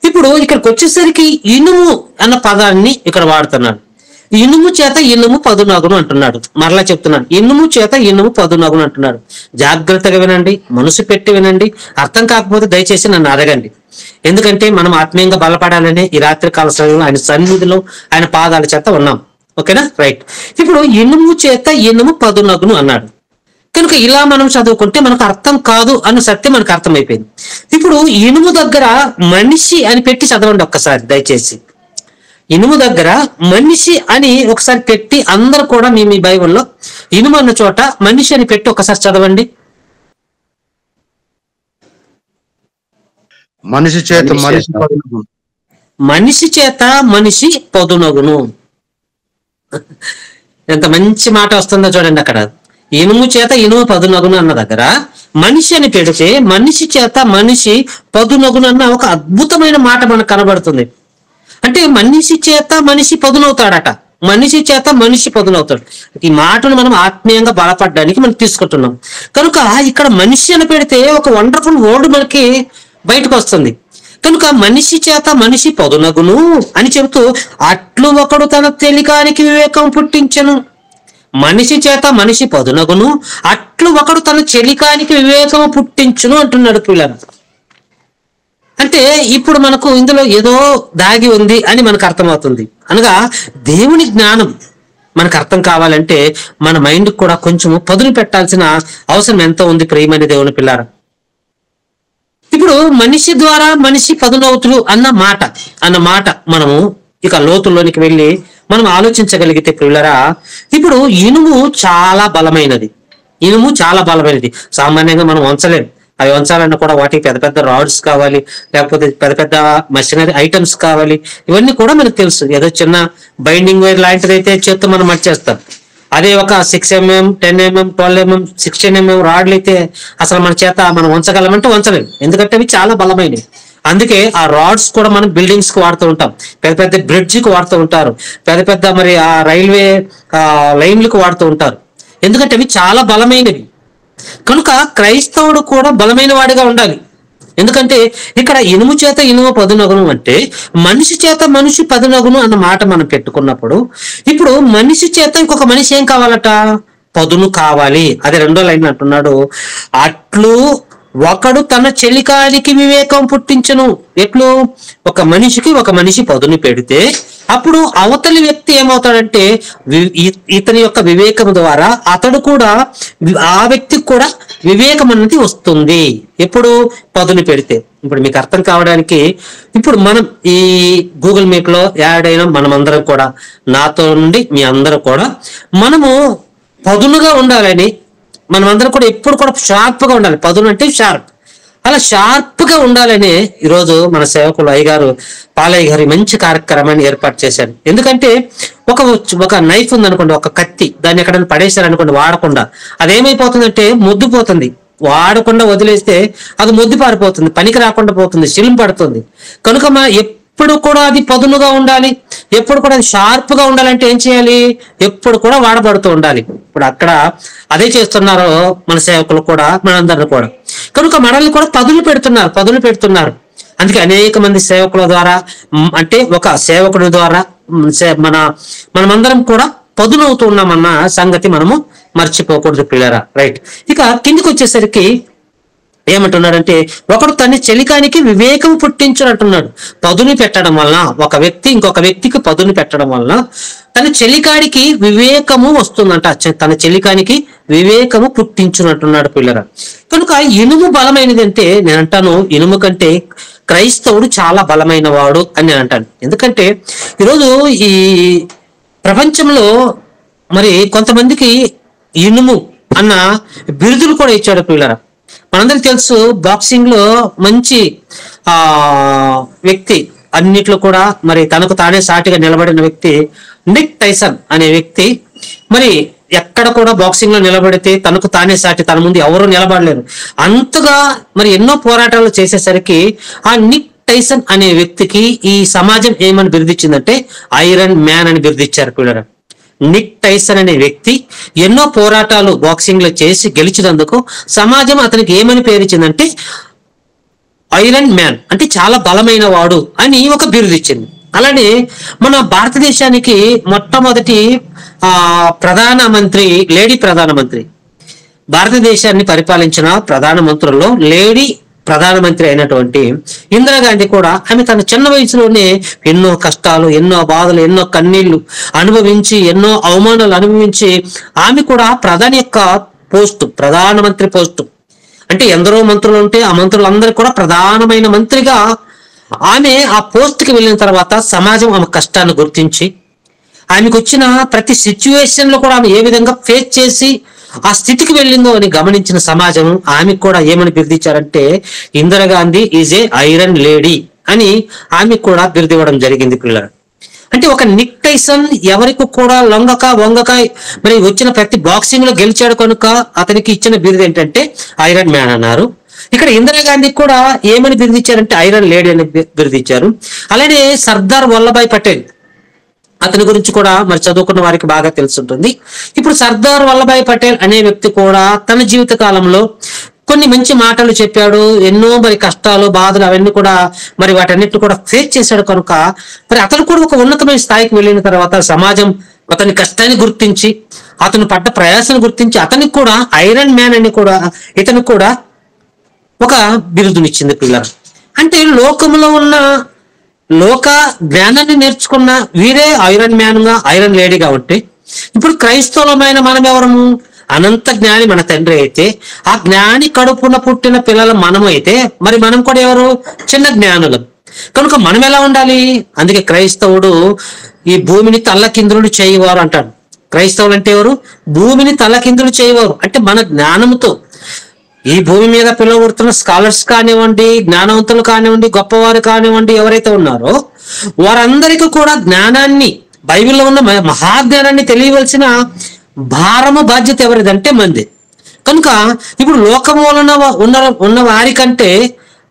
ఇప్పుడు ఇక్కడికి వచ్చేసరికి ఇనుము అన్న పదాన్ని ఇక్కడ వాడుతున్నాడు. ఇనుము చేత ఇనుము పదునగును అంటున్నాడు. మరలా చెప్తున్నాను, ఇనుము చేత ఇనుము పదునగును అంటున్నాడు. జాగ్రత్తగా వినండి, మనసు పెట్టి వినండి. అర్థం కాకపోతే దయచేసి నన్ను అడగండి. ఎందుకంటే మనం ఆత్మీయంగా బలపడాలని ఈ రాత్రి కాల సమయంలో ఆయన సన్నిధిలో ఆయన పాదాల చేత ఉన్నాం. ఓకేనా? రైట్. ఇప్పుడు ఇనుము చేత ఇనుము పదునగును అన్నాడు. కనుక ఇలా మనం చదువుకుంటే మనకు అర్థం కాదు అన్న సత్యం మనకు అర్థమైపోయింది. ఇప్పుడు ఇనుము దగ్గర మనిషి అని పెట్టి చదవండి ఒక్కసారి దయచేసి. ఇనుము దగ్గర మనిషి అని ఒకసారి పెట్టి అందరూ కూడా మీ బైబిల్లో ఇనుము అన్న చోట మనిషి అని పెట్టి ఒకసారి చదవండి. మనిషి చేత మనిషి పదునగును. ఎంత మంచి మాట వస్తుందో చూడండి. అక్కడ ఇనుము చేత ఇనుము పదునగును అన్న దగ్గర మనిషి అని పెడితే మనిషి చేత మనిషి పదునగును అన్న ఒక అద్భుతమైన మాట మనకు కనబడుతుంది. అంటే మనిషి చేత మనిషి పదునవుతాడట, మనిషి చేత మనిషి పదునవుతాడు. ఈ మాటను మనం ఆత్మీయంగా బలపడడానికి మనం తీసుకుంటున్నాం. కనుక ఇక్కడ మనిషి అని పెడితే ఒక వండర్ఫుల్ వర్డ్ మనకి బయటకు వస్తుంది. కనుక మనిషి చేత మనిషి పదునగును అని చెబుతూ అట్లు ఒకడు తన తెలికానికి వివేకం పుట్టించను. మనిషి చేత మనిషి పదునగును, అట్లు ఒకడు తన చెలికానికి వివేకము పుట్టించును అంటున్నాడు పిల్లలు. అంటే ఇప్పుడు మనకు ఇందులో ఏదో దాగి ఉంది అని మనకు అర్థమవుతుంది. అనగా దేవుని జ్ఞానం మనకు అర్థం కావాలంటే మన మైండ్ కూడా కొంచెం పదును పెట్టాల్సిన అవసరం ఎంత ఉంది ప్రియమైన దేవుని పిల్లారా. ఇప్పుడు మనిషి ద్వారా మనిషి పదునవుతులు అన్న మాట మనము ఇక లోతుల్లోనికి వెళ్ళి మనం ఆలోచించగలిగితే పిల్లరా, ఇప్పుడు ఇనుము చాలా బలమైనది. సామాన్యంగా మనం వంచలేం. అవి వంచాలన్నా కూడా వాటికి పెద్ద పెద్ద రాడ్స్ కావాలి, లేకపోతే పెద్ద పెద్ద మషినరీ ఐటమ్స్ కావాలి. ఇవన్నీ కూడా మనకు తెలుసు. ఏదో చిన్న బైండింగ్ వైర్ లాంటిది అయితే చేత్తో మనం మర్చేస్తాం. అదే ఒక 6 mm 10 mm 12 mm 16 mm రాడ్లు అయితే అసలు మన చేత మనం వంచగలమంటే వంచలేము, ఎందుకంటే అవి చాలా బలమైనవి. అందుకే ఆ రాడ్స్ కూడా మనం బిల్డింగ్స్ కి వాడుతూ ఉంటాం, పెద్ద పెద్ద బ్రిడ్జ్ కి వాడుతూ ఉంటారు, పెద్ద పెద్ద మరి ఆ రైల్వే లైన్లకు వాడుతూ ఉంటారు. ఎందుకంటే అవి చాలా బలమైనవి. కనుక క్రైస్తవుడు కూడా బలమైన వాడిగా ఉండాలి. ఎందుకంటే ఇక్కడ ఇనుము చేత ఇనుము పదునగును అంటే మనిషి చేత మనిషి పదునగును అన్న మాట మనం పెట్టుకున్నప్పుడు, ఇప్పుడు మనిషి చేత ఇంకొక మనిషి ఏం కావాలట? పదును కావాలి. అది రెండో లైన్ అంటున్నాడు, అట్లు ఒకడు తన చెలికానికి వివేకం పుట్టించును. ఎట్లు? ఒక మనిషికి ఒక మనిషి పదును పెడితే అప్పుడు అవతలి వ్యక్తి ఏమవుతాడంటే ఇతని యొక్క వివేకం ద్వారా అతడు కూడా, ఆ వ్యక్తికి కూడా వివేకం అన్నది వస్తుంది. ఎప్పుడు? పదును పెడితే. ఇప్పుడు మీకు అర్థం కావడానికి, ఇప్పుడు మనం ఈ గూగుల్ మీట్ లో యాడ్ అయిన మనమందరం కూడా, నాతో నుండి మీ అందరూ కూడా మనము పదునుగా ఉండాలని, మనమందరం కూడా ఎప్పుడు కూడా షార్ప్ గా ఉండాలి. పదును అంటే షార్ప్. అలా షార్ప్ గా ఉండాలని ఈరోజు మన సేవకులు అయ్యగారు పాలయ్య గారి మంచి కార్యక్రమాన్ని ఏర్పాటు చేశారు. ఎందుకంటే ఒక నైఫ్ ఉందనుకోండి, ఒక కత్తి, దాన్ని ఎక్కడైనా పడేశారనుకోండి వాడకుండా, అదేమైపోతుందంటే మొద్దుపోతుంది. వాడకుండా వదిలేస్తే అది మొద్దు పారిపోతుంది, పనికి రాకుండా పోతుంది, శిలం పడుతుంది. కనుక ఎప్పుడు కూడా అది పదునుగా ఉండాలి, ఎప్పుడు కూడా అది షార్ప్ గా ఉండాలంటే ఏం చేయాలి? ఎప్పుడు కూడా వాడబడుతూ ఉండాలి. ఇప్పుడు అక్కడ అదే చేస్తున్నారు మన సేవకులు కూడా, మనందరిని కూడా. కనుక మనల్ని కూడా పదును పెడుతున్నారు. అందుకే అనేక మంది సేవకుల ద్వారా, అంటే ఒక సేవకుడి ద్వారా మనమందరం కూడా పదునవుతూ ఉన్నామన్న సంగతి మనము మర్చిపోకూడదు పిల్లరా. రైట్. ఇక కిందికి వచ్చేసరికి ఏమంటున్నాడంటే, ఒకడు తన చెలికానికి వివేకం పుట్టించును అంటున్నాడు. పదును పెట్టడం వలన, ఒక వ్యక్తి ఇంకొక వ్యక్తికి పదును పెట్టడం వలన తన చెలికాడికి వివేకము వస్తుందంట. తన చెలికానికి వివేకము పుట్టించునంటున్నాడు పిల్లరా. కనుక ఇనుము బలమైనది అంటే నేను అంటాను, ఇనుము కంటే క్రైస్తవుడు చాలా బలమైన వాడు అని నేను అంటాను. ఎందుకంటే ఈరోజు ఈ ప్రపంచంలో మరి కొంతమందికి ఇనుము అన్న బిరుదులు కూడా ఇచ్చాడు పిల్లరా. మనందరికి తెలుసు, బాక్సింగ్ లో మంచి వ్యక్తి, అన్నిట్లో కూడా మరి తనకు తానే సాటిగా నిలబడిన వ్యక్తి నిక్ టైసన్ అనే వ్యక్తి. మరి ఎక్కడ కూడా బాక్సింగ్ లో నిలబడితే తనకు తానే సాటి, తన ముందు ఎవరు నిలబడలేరు. అంతగా మరి ఎన్నో పోరాటాలు చేసేసరికి ఆ నిక్ టైసన్ అనే వ్యక్తికి ఈ సమాజం ఏమని బిరుదిచ్చిందంటే ఐరన్ మ్యాన్ అని బిరుదిచ్చారు పిల్లరా. నిక్ టైసన్ అనే వ్యక్తి ఎన్నో పోరాటాలు బాక్సింగ్ లో చేసి గెలిచినందుకు సమాజం అతనికి ఏమని పేరిచ్చిందంటే ఐరన్ మ్యాన్, అంటే చాలా బలమైన వాడు అని ఒక బిరుదిచ్చింది. అలానే మన భారతదేశానికి మొట్టమొదటి ప్రధానమంత్రి, లేడీ ప్రధానమంత్రి, భారతదేశాన్ని పరిపాలించిన ప్రధానమంత్రుల్లో లేడీ ప్రధానమంత్రి అయినటువంటి ఇందిరాగాంధీ కూడా, ఆమె తన చిన్న వయసులోనే ఎన్నో కష్టాలు, ఎన్నో బాధలు, ఎన్నో కన్నీళ్లు అనుభవించి, ఎన్నో అవమానాలు అనుభవించి ఆమె కూడా ప్రధాని యొక్క ప్రధానమంత్రి పోస్టు అంటే ఎందరో మంత్రులు ఉంటే ఆ మంత్రులందరూ కూడా ప్రధానమైన మంత్రిగా ఆమె ఆ పోస్టుకి వెళ్ళిన తర్వాత సమాజం ఆమె కష్టాన్ని గుర్తించి, ఆమెకు వచ్చిన ప్రతి సిచ్యువేషన్ లో కూడా ఆమె ఏ విధంగా ఫేస్ చేసి ఆ స్థితికి వెళ్ళిందో అని గమనించిన సమాజం ఆమెకు కూడా ఏమని బిరుదిచ్చారంటే Indira Gandhi is a iron lady అని ఆమెకు కూడా బిరుదివ్వడం జరిగింది పిల్లలు. అంటే ఒక నిక్ టైసన్ ఎవరికి కూడా వంగక మరి వచ్చిన ప్రతి బాక్సింగ్ లో గెలిచాడు కనుక అతనికి ఇచ్చిన బిరుదు ఏంటంటే ఐరన్ మ్యాన్ అన్నారు. ఇక్కడ ఇందిరాగాంధీకి కూడా ఏమని బిరుదిచ్చారంటే ఐరన్ లేడీ అని బిరుదిచ్చారు. అలానే సర్దార్ వల్లభాయ్ పటేల్, అతని గురించి కూడా మరి చదువుకున్న వారికి బాగా తెలుసుంటుంది. ఇప్పుడు సర్దార్ వల్లభాయ్ పటేల్ అనే వ్యక్తి కూడా తన జీవిత కాలంలో కొన్ని మంచి మాటలు చెప్పాడు, ఎన్నో మరి కష్టాలు, బాధలు అవన్నీ కూడా మరి వాటన్నిటిని కూడా ఫేస్ చేశాడు కనుక మరి అతను కూడా ఒక ఉన్నతమైన స్థాయికి వెళ్ళిన తర్వాత సమాజం అతని కష్టాన్ని గుర్తించి, అతను పడ్డ ప్రయాసాన్ని గుర్తించి అతనికి కూడా ఐరన్ మ్యాన్ అని కూడా ఇతనికి కూడా ఒక బిరుదునిచ్చింది పిల్లలు. అంటే లోకంలో ఉన్న లోక జ్ఞానాన్ని నేర్చుకున్న వీరే ఐరన్ మ్యాన్ గా, ఐరన్ లేడీగా ఉంటే, ఇప్పుడు క్రైస్తవులమైన మనం ఎవరము? అనంత జ్ఞాని మన తండ్రి అయితే, ఆ జ్ఞాని కడుపున పుట్టిన పిల్లలు మనము అయితే, మరి మనం కూడా ఎవరు? చిన్న జ్ఞానులు. కనుక మనం ఎలా ఉండాలి? అందుకే క్రైస్తవుడు ఈ భూమిని తల్లకిందులు చేయవారు అంటాడు. క్రైస్తవులు అంటే ఎవరు? భూమిని తల్లకిందులు చేయవారు అంటే మన జ్ఞానంతో ఈ భూమి మీద పిలువబడుతున్న స్కాలర్స్ కానివ్వండి, జ్ఞానవంతులు కానివ్వండి, గొప్పవారు కానివ్వండి, ఎవరైతే ఉన్నారో వారందరికీ కూడా జ్ఞానాన్ని, బైబిల్లో ఉన్న మహాజ్ఞానాన్ని తెలియవలసిన భారము, బాధ్యత ఎవరిదంటే మంది. కనుక ఇప్పుడు లోకము వలన ఉన్న వారికంటే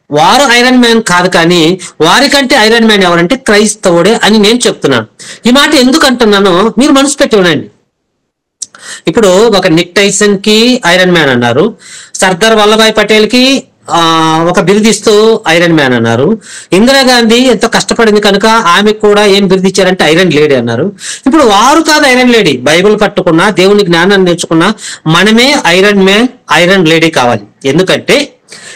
వారు ఐరన్ మ్యాన్ కాదు, కానీ వారికంటే ఐరన్ మ్యాన్ ఎవరంటే క్రైస్తవుడే అని నేను చెప్తున్నాను. ఈ మాట ఎందుకు అంటున్నానో మీరు మనసు పెట్టి ఉండండి. ఇప్పుడు ఒక నిక్ టైసన్ కి ఐరన్ మ్యాన్ అన్నారు, సర్దార్ వల్లభాయ్ పటేల్ కి ఒక బిరుదిస్తూ ఐరన్ మ్యాన్ అన్నారు. ఇందిరాగాంధీ ఎంతో కష్టపడింది కనుక ఆమెకు కూడా ఏం బిరుదు ఇచ్చారంటే ఐరన్ లేడీ అన్నారు. ఇప్పుడు వారు కాదు ఐరన్ లేడీ, బైబిల్ పట్టుకున్నా దేవుని జ్ఞానాన్ని నేర్చుకున్నా మనమే ఐరన్ మ్యాన్ ఐరన్ లేడీ కావాలి. ఎందుకంటే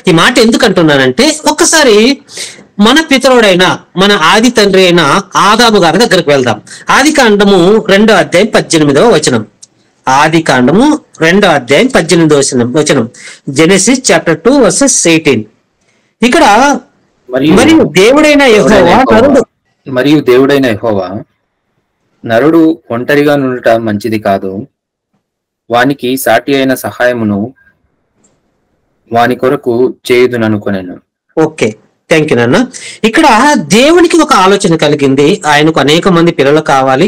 ఈ మాట ఎందుకు అంటున్నానంటే, ఒక్కసారి మన పితరుడైన మన ఆది తండ్రి అయిన ఆదాము గారి దగ్గరకు వెళ్దాం. ఆది కాండము 2వ అధ్యాయం 18వ వచనం. ఆది కాండము 2వ అధ్యాయం 18వ వచనం. Genesis chapter 2 versus 18. ఇక్కడ మరియు దేవుడైన యెహోవా నరుడు ఒంటరిగా నుండుట మంచిది కాదు, వానికి సాటి అయిన సహాయమును వాని కొరకు చేయుదుననుకొనెను. ఓకే, థ్యాంక్ యూ నాన్న. ఇక్కడ దేవునికి ఒక ఆలోచన కలిగింది. ఆయనకు అనేక మంది పిల్లలు కావాలి,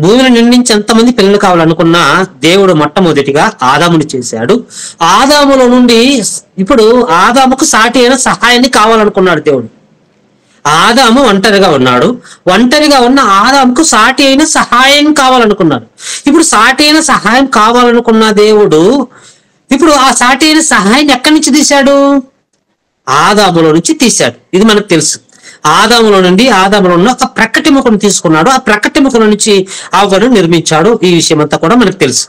భూమిని నిర్మించి ఎంతమంది పిల్లలు కావాలనుకున్నా దేవుడు మొట్టమొదటిగా ఆదాముని చేశాడు. ఆదాములో నుండి ఇప్పుడు ఆదాముకు సాటి అయిన సహాయాన్ని కావాలనుకున్నాడు దేవుడు. ఆదాము ఒంటరిగా ఉన్నాడు, ఒంటరిగా ఉన్న ఆదాముకు సాటి అయిన సహాయం కావాలనుకున్నాడు. ఇప్పుడు సాటి అయిన సహాయం కావాలనుకున్న దేవుడు ఇప్పుడు ఆ సాటి అయిన సహాయాన్ని ఎక్కడి నుంచి తీశాడు? ఆదాములో నుంచి తీశాడు. ఇది మనకు తెలుసు. ఆదాములో నుండి ఆదాములో ఉన్న ఒక ప్రక్కటిముఖను తీసుకున్నాడు, ఆ ప్రక్కటిముఖల నుంచి అవ్వను నిర్మించాడు. ఈ విషయం అంతా కూడా మనకు తెలుసు.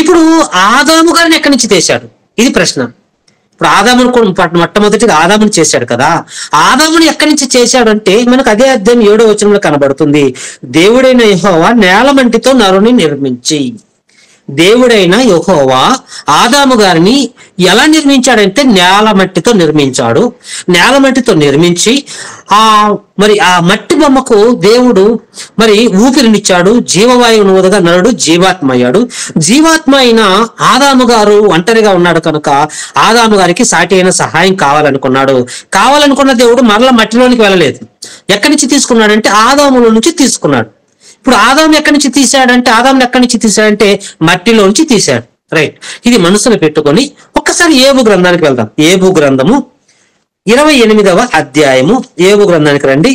ఇప్పుడు ఆదాము గారిని ఎక్కడి నుంచి తీశాడు? ఇది ప్రశ్న. ఇప్పుడు ఆదామును మొట్టమొదటిగా ఆదాముని చేశాడు కదా, ఆదాముని ఎక్కడి నుంచి చేశాడు అంటే మనకు అదే అధ్యాయం 7వ వచనంలో కనబడుతుంది. దేవుడైన యెహోవా నేలమంటితో నరుని నిర్మించి. దేవుడైన యెహోవా ఆదాము గారిని ఎలా నిర్మించాడంటే నేలమట్టితో నిర్మించాడు. నేలమట్టితో నిర్మించి మరి ఆ మట్టి బొమ్మకు దేవుడు మరి ఊపిరినిచ్చాడు, జీవవాయువును ఊదగా నరుడు జీవాత్మ అయ్యాడు. జీవాత్మ అయిన ఆదాము గారు ఒంటరిగా ఉన్నాడు కనుక ఆదాము గారికి సాటి అయిన సహాయం కావాలనుకున్నాడు. కావాలనుకున్న దేవుడు మరలా మట్టిలోనికి వెళ్ళలేదు. ఎక్కడి నుంచి తీసుకున్నాడంటే ఆదాములో నుంచి తీసుకున్నాడు. ఇప్పుడు ఆదాము ఎక్కడి నుంచి తీశాడంటే మట్టిలో నుంచి తీశాడు. రైట్, ఇది మనసులో పెట్టుకొని ఒక్కసారి ఏబు గ్రంథానికి వెళ్దాం. ఏబు గ్రంథము 28వ అధ్యాయము. ఏబు గ్రంథానికి రండి.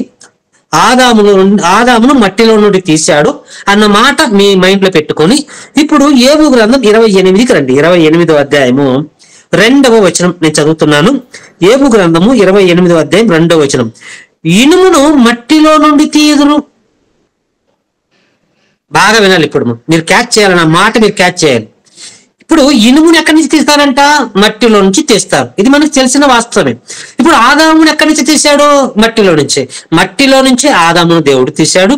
ఆదామును మట్టిలో నుండి తీశాడు అన్న మాట మీ మైండ్ లో పెట్టుకొని ఇప్పుడు ఏబు గ్రంథం 28కి రండి. 28వ అధ్యాయము 2వ వచనం నేను చదువుతున్నాను. ఏబు గ్రంథము 28వ అధ్యాయం 2వ వచనం. ఇనుమును మట్టిలో నుండి తీయుదురు. బాగా వినాలి. ఇప్పుడు మీరు క్యాచ్ చేయాలి, నా మాట మీరు క్యాచ్ చేయాలి. ఇప్పుడు ఇనుముని ఎక్కడి నుంచి తీస్తారంట? మట్టిలో నుంచి తీస్తారు. ఇది మనకు తెలిసిన వాస్తవమే. ఇప్పుడు ఆదాముని ఎక్కడి నుంచి తీశాడు? మట్టిలో నుంచి ఆదామును దేవుడు తీశాడు.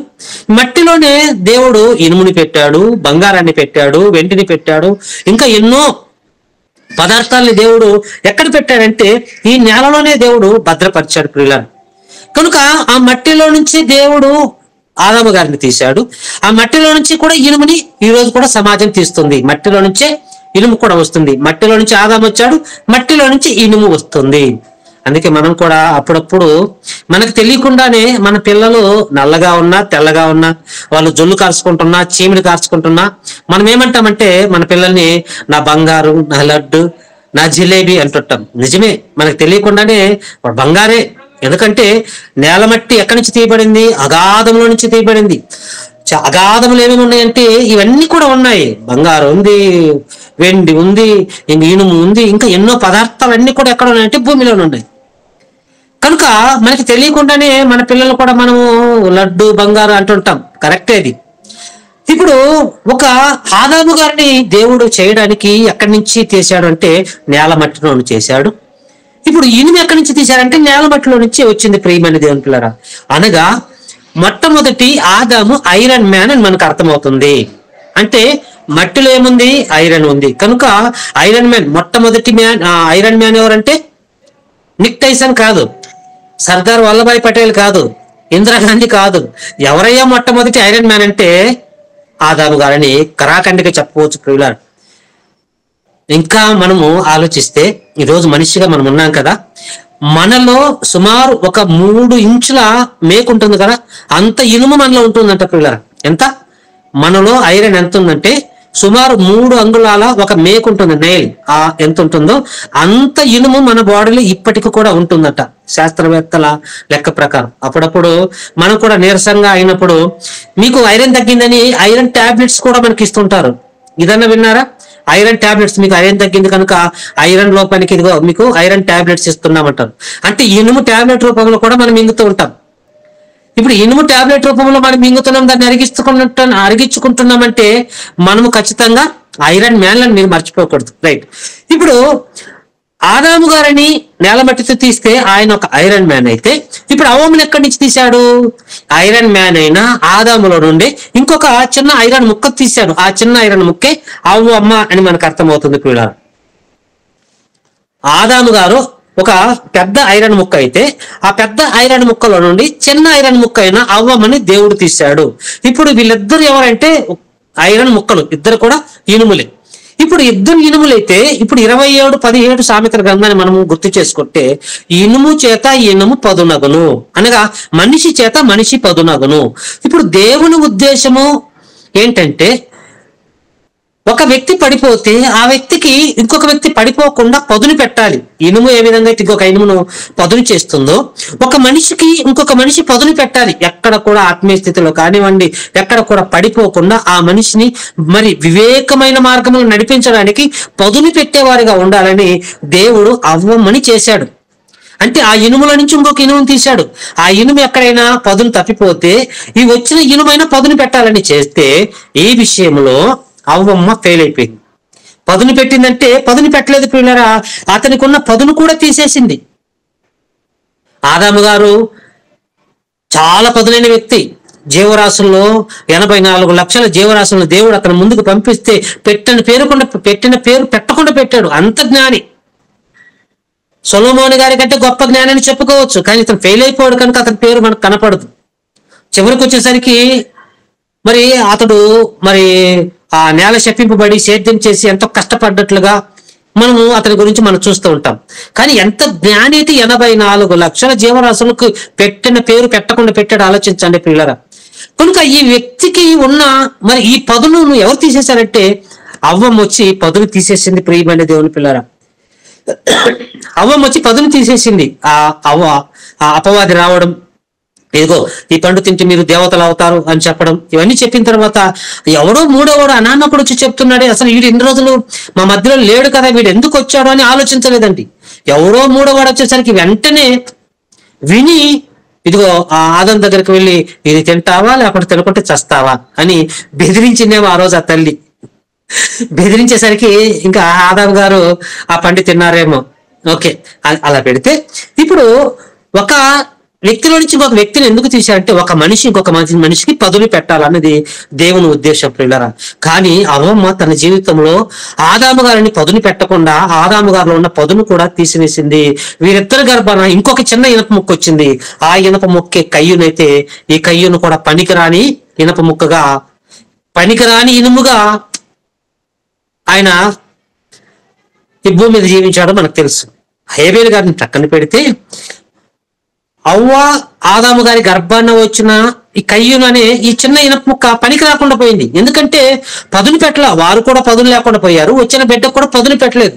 మట్టిలోనే దేవుడు ఇనుముని పెట్టాడు, బంగారాన్ని పెట్టాడు, వెండిని పెట్టాడు, ఇంకా ఎన్నో పదార్థాలని దేవుడు ఎక్కడ పెట్టాడంటే ఈ నేలలోనే దేవుడు భద్రపరిచాడు ప్రియులారా. కనుక ఆ మట్టిలో నుంచి దేవుడు ఆదాము గారిని తీశాడు. ఆ మట్టిలో నుంచి కూడా ఇనుముని ఈ రోజు కూడా సమాజం తీస్తుంది. మట్టిలో నుంచే ఇనుము కూడా వస్తుంది. మట్టిలో నుంచి ఆదాము వచ్చాడు, మట్టిలో నుంచి ఇనుము వస్తుంది. అందుకే మనం కూడా అప్పుడప్పుడు మనకు తెలియకుండానే మన పిల్లలు నల్లగా ఉన్నా తెల్లగా ఉన్నా, వాళ్ళు జొల్లు కార్చుకుంటున్నా చీమిడి కార్చుకుంటున్నా, మనం ఏమంటామంటే మన పిల్లల్ని నా బంగారు, నా లడ్డు, నా జిలేబీ అంటుంటాం. నిజమే, మనకు తెలియకుండానే బంగారే. ఎందుకంటే నేలమట్టి ఎక్కడి నుంచి తీయబడింది? అగాధంలో నుంచి తీయబడింది. అగాధములు ఏమేమి ఉన్నాయంటే ఇవన్నీ కూడా ఉన్నాయి. బంగారం ఉంది, వెండి ఉంది, ఇంక ఇనుము ఉంది, ఇంకా ఎన్నో పదార్థాలు కూడా ఎక్కడ ఉన్నాయంటే భూమిలోనే ఉన్నాయి. కనుక మనకి తెలియకుండానే మన పిల్లలు కూడా మనము లడ్డు బంగారు అంటుంటాం. కరెక్టే అది. ఇప్పుడు ఒక ఆదాము గారిని దేవుడు చేయడానికి ఎక్కడి నుంచి తీశాడు అంటే నేలమట్టిలో చేశాడు. ఇప్పుడు ఇనుము ఎక్కడి నుంచి తీశారంటే నేలమట్టిలో నుంచి వచ్చింది. ప్రియమైన దేవుని పిల్లరా, అనగా మొట్టమొదటి ఆదాము ఐరన్ మ్యాన్ అని మనకు అర్థమవుతుంది. అంటే మట్టిలో ఏముంది? ఐరన్ ఉంది. కనుక ఐరన్ మ్యాన్, మొట్టమొదటి ఐరన్ మ్యాన్ ఎవరంటే నిక్ టైసన్ కాదు, సర్దార్ వల్లభాయ్ పటేల్ కాదు, ఇందిరాగాంధీ కాదు. ఎవరయ్యా మొట్టమొదటి ఐరన్ మ్యాన్ అంటే ఆదాము గారిని కరాఖండిగా చెప్పవచ్చు ప్రియులారా. ఇంకా మనము ఆలోచిస్తే ఈరోజు మనిషిగా మనం ఉన్నాం కదా, మనలో సుమారు ఒక 3 ఇంచుల మేకు ఉంటుంది కదా, అంత ఇనుము మనలో ఉంటుందంట పిల్లరా. ఎంత? మనలో ఐరన్ ఎంత ఉందంటే సుమారు 3 అంగుళాల ఒక మేకు ఉంటుంది, నెయిల్. ఎంత ఉంటుందో అంత ఇనుము మన బాడీలో ఇప్పటికి కూడా ఉంటుందట శాస్త్రవేత్తల లెక్క ప్రకారం. అప్పుడప్పుడు మనం కూడా నీరసంగా అయినప్పుడు మీకు ఐరన్ తగ్గిందని ఐరన్ టాబ్లెట్స్ కూడా మనకి ఇస్తుంటారు. ఇదన్నా విన్నారా? ఐరన్ టాబ్లెట్స్, మీకు ఐరన్ తగ్గింది కనుక ఐరన్ లోపానికి ఇదిగో మీకు ఐరన్ టాబ్లెట్స్ ఇస్తున్నామంటారు. అంటే ఇనుము టాబ్లెట్ రూపంలో కూడా మనం మింగుతూ ఉంటాం. ఇప్పుడు ఇనుము టాబ్లెట్ రూపంలో మనం మింగుతున్నాం, దాన్ని అరిగించుకుంటున్నామంటే మనము ఖచ్చితంగా ఐరన్ మ్యాన్లను మీరు మర్చిపోకూడదు. రైట్. ఇప్పుడు ఆదాము గారిని నేల మట్టితో తీస్తే ఆయన ఒక ఐరన్ మ్యాన్ అయితే, ఇప్పుడు అవ్వమును ఎక్కడి నుంచి తీశాడు? ఐరన్ మ్యాన్ అయినా ఆదాములో నుండి ఇంకొక చిన్న ఐరన్ ముక్క తీశాడు. ఆ చిన్న ఐరన్ ముక్కే అవ్వమ్మ అని మనకు అర్థమవుతుంది పిల్లలు. ఆదాము గారు ఒక పెద్ద ఐరన్ ముక్క అయితే ఆ పెద్ద ఐరన్ ముక్కలో నుండి చిన్న ఐరన్ ముక్క అయిన అవ్వమని దేవుడు తీశాడు. ఇప్పుడు వీళ్ళిద్దరు ఎవరంటే ఐరన్ ముక్కలు, ఇద్దరు కూడా ఇనుములే. ఇప్పుడు ఇద్దరు ఇనుములైతే ఇప్పుడు 27:17 సామెతల గ్రంథాన్ని మనము గుర్తు చేసుకుంటే, ఇనుము చేత ఇనుము పదునగును అనగా మనిషి చేత మనిషి పదునగును. ఇప్పుడు దేవుని ఉద్దేశము ఏంటంటే, ఒక వ్యక్తి పడిపోతే ఆ వ్యక్తికి ఇంకొక వ్యక్తి పడిపోకుండా పదును పెట్టాలి. ఇనుము ఏ విధంగా అయితే ఇంకొక ఇనుమును పదును చేస్తుందో, ఒక మనిషికి ఇంకొక మనిషి పదును పెట్టాలి. ఎక్కడ కూడా ఆత్మీయ స్థితిలో కానివ్వండి, ఎక్కడ కూడా పడిపోకుండా ఆ మనిషిని మరి వివేకమైన మార్గంలో నడిపించడానికి పదును పెట్టేవారిగా ఉండాలని దేవుడు అవ్వమని చేశాడు. అంటే ఆ ఇనుముల నుంచి ఇంకొక ఇనుమును తీశాడు. ఆ ఇనుము ఎక్కడైనా పదును తప్పిపోతే ఈ వచ్చిన ఇనుమైనా పదును పెట్టాలని చేస్తే, ఈ విషయంలో అవ్వమ్మ ఫెయిల్ అయిపోయింది. పదును పెట్టిందంటే పదును పెట్టలేదు పిల్లరా, అతనికి ఉన్న పదును కూడా తీసేసింది. ఆదాము గారు చాలా పదునైన వ్యక్తి. జీవరాశుల్లో 84 లక్షల జీవరాశులను దేవుడు అతను ముందుకు పంపిస్తే పెట్టిన పేరు పెట్టకుండా పెట్టాడు. అంత జ్ఞాని. సొలొమోను గారి కంటే గొప్ప జ్ఞానాన్ని చెప్పుకోవచ్చు, కానీ ఇతను ఫెయిల్ అయిపోయాడు కనుక అతని పేరు మనకు కనపడదు. చివరికి వచ్చేసరికి మరి అతడు మరి ఆ నేల శపింపబడి సేద్యం చేసి ఎంతో కష్టపడ్డట్లుగా మనము అతని గురించి మనం చూస్తూ ఉంటాం. కానీ ఎంత జ్ఞాని అయితే 84 లక్షల జీవరాశులకు పెట్టిన పేరు పెట్టకుండా పెట్టాడు, ఆలోచించండి పిల్లరా. కనుక ఈ వ్యక్తికి ఉన్న మరి ఈ పదును ఎవరు తీసేశారంటే అవ్వమ్మ వచ్చి పదును తీసేసింది. ప్రియమైన దేవుని పిల్లరా, అవ్వమ్మ వచ్చి పదును తీసేసింది. ఆ అపవాది రావడం, ఇదిగో ఈ పండు తింటే మీరు దేవతలు అవుతారు అని చెప్పడం, ఇవన్నీ చెప్పిన తర్వాత ఎవడో మూడోవాడు అనామకుడు వచ్చి చెప్తున్నాడే, అసలు వీడు ఇన్ని రోజులు మా మధ్యలో లేడు కదా, వీడు ఎందుకు వచ్చాడు అని ఆలోచించలేదండి. ఎవరో మూడోవాడు వచ్చేసరికి వెంటనే విని, ఇదిగో ఆ ఆదం దగ్గరికి వెళ్ళి ఇది తింటావా లేకపోతే తినకుంటే చస్తావా అని బెదిరించిందేమో ఆ రోజు ఆ తల్లి. బెదిరించేసరికి ఇంకా ఆదాం గారు ఆ పండు తిన్నారేమో. ఓకే, అలా పెడితే ఇప్పుడు ఒక వ్యక్తిలో నుంచి ఒక వ్యక్తిని ఎందుకు తీశారంటే ఒక మనిషి ఇంకొక మనిషికి పదును పెట్టాలన్నది దేవుని ఉద్దేశం పిల్లరా. కానీ అవ్వమ్మ తన జీవితంలో ఆదాము గారిని పదును పెట్టకుండా ఆదాము గారిలో ఉన్న పదును కూడా తీసివేసింది. వీరిద్దరి గర్భాన ఇంకొక చిన్న ఇనప ముక్క వచ్చింది. ఆ ఇనప ముక్కే కయ్యునైతే ఈ కయ్యును కూడా పనికిరాని ఇనప ముక్కగా, పనికిరాని ఇనుముగా ఆయన ఈ భూమి మీద జీవించాడో మనకు తెలుసు. హేబేలు గారిని పక్కన పెడితే అవ్వ ఆదాము గారి గర్భాన్న వచ్చిన ఈ కయ్యూను అనే ఈ చిన్న ఇనప ముక్క పనికి రాకుండా పోయింది. ఎందుకంటే పదును పెట్టలే, వారు కూడా పదును లేకుండా పోయారు, వచ్చిన బిడ్డకు కూడా పదును పెట్టలేదు.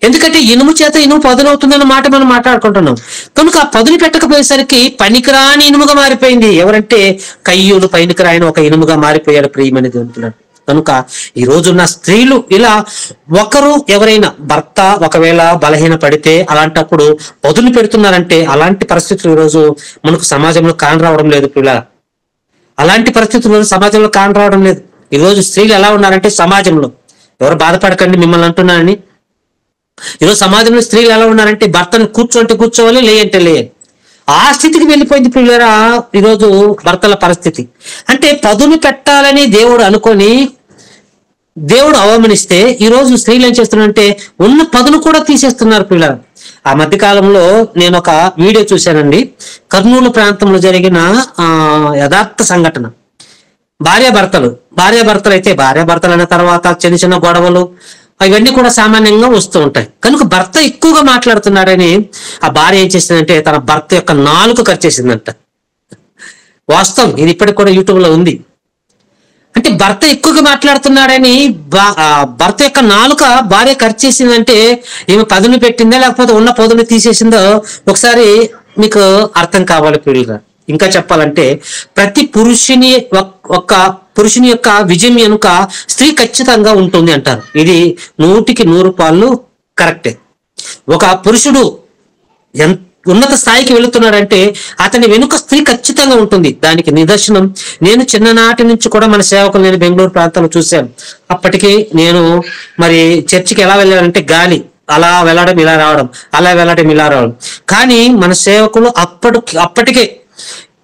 ఎందుకంటే ఇనుము చేత ఇనుము పదునవుతుందన్న మాట మనం మాట్లాడుకుంటున్నాం. కనుక ఆ పదును పెట్టకపోయేసరికి పనికిరాని ఇనుముగా మారిపోయింది. ఎవరంటే కయ్యూను పనికిరాని ఒక ఇనుముగా మారిపోయాడు. ప్రియమనేది అంటున్నాడు. కనుక ఈ రోజున్న స్త్రీలు ఇలా ఒకరు ఎవరైనా భర్త ఒకవేళ బలహీన పడితే అలాంటప్పుడు పదులు పెడుతున్నారంటే అలాంటి పరిస్థితులు ఈరోజు మనకు సమాజంలో కానరావడం లేదు పిల్లల. అలాంటి పరిస్థితులు సమాజంలో కానరావడం లేదు. ఈరోజు స్త్రీలు ఎలా ఉన్నారంటే సమాజంలో, ఎవరు బాధపడకండి మిమ్మల్ని అంటున్నానని, ఈరోజు సమాజంలో స్త్రీలు ఎలా ఉన్నారంటే భర్తను కూర్చోంటే కూర్చోవాలి, లేయంటే లేయాలి, ఆ స్థితికి వెళ్ళిపోయింది పిల్లరా ఈరోజు భర్తల పరిస్థితి. అంటే పదును పెట్టాలని దేవుడు అనుకొని దేవుడు అవమానిస్తే ఈరోజు స్త్రీలు ఏం చేస్తున్నారంటే ఉన్న పదును కూడా తీసేస్తున్నారు పిల్లలు. ఆ మధ్య కాలంలో నేను ఒక వీడియో చూశానండి. కర్నూలు ప్రాంతంలో జరిగిన యథార్థ సంఘటన. భార్యాభర్తలు అయితే భార్యాభర్తలు అయిన తర్వాత చిన్న చిన్న గొడవలు ఇవన్నీ కూడా సామాన్యంగా వస్తూ ఉంటాయి. కనుక భర్త ఎక్కువగా మాట్లాడుతున్నాడని ఆ భార్య ఏం చేసిందంటే తన భర్త యొక్క నాలుక కరిచేసిందంట. వాస్తవం, ఇది ఇప్పటికి కూడా యూట్యూబ్ లో ఉంది. అంటే భర్త ఎక్కువగా మాట్లాడుతున్నాడని భర్త యొక్క నాలుక భార్య కరిచేసిందంటే ఈమె పదును పెట్టిందా లేకపోతే ఉన్న పదును తీసేసిందో ఒకసారి మీకు అర్థం కావాలి పిల్లలు. ఇంకా చెప్పాలంటే ప్రతి పురుషుని ఒక పురుషుని యొక్క విజయం వెనుక స్త్రీ ఖచ్చితంగా ఉంటుంది అంటారు. ఇది 100% కరెక్టే. ఒక పురుషుడు ఎంత ఉన్నత స్థాయికి వెళుతున్నాడంటే అతని వెనుక స్త్రీ ఖచ్చితంగా ఉంటుంది. దానికి నిదర్శనం నేను చిన్ననాటి నుంచి కూడా మన సేవకులు నేను బెంగళూరు ప్రాంతంలో చూశాను. అప్పటికి నేను మరి చర్చికి ఎలా వెళ్ళానంటే గాలి అలా వెళ్ళడం ఇలా రావడం, అలా వెళ్ళడం ఇలా రావడం. కానీ మన సేవకులు అప్పటికే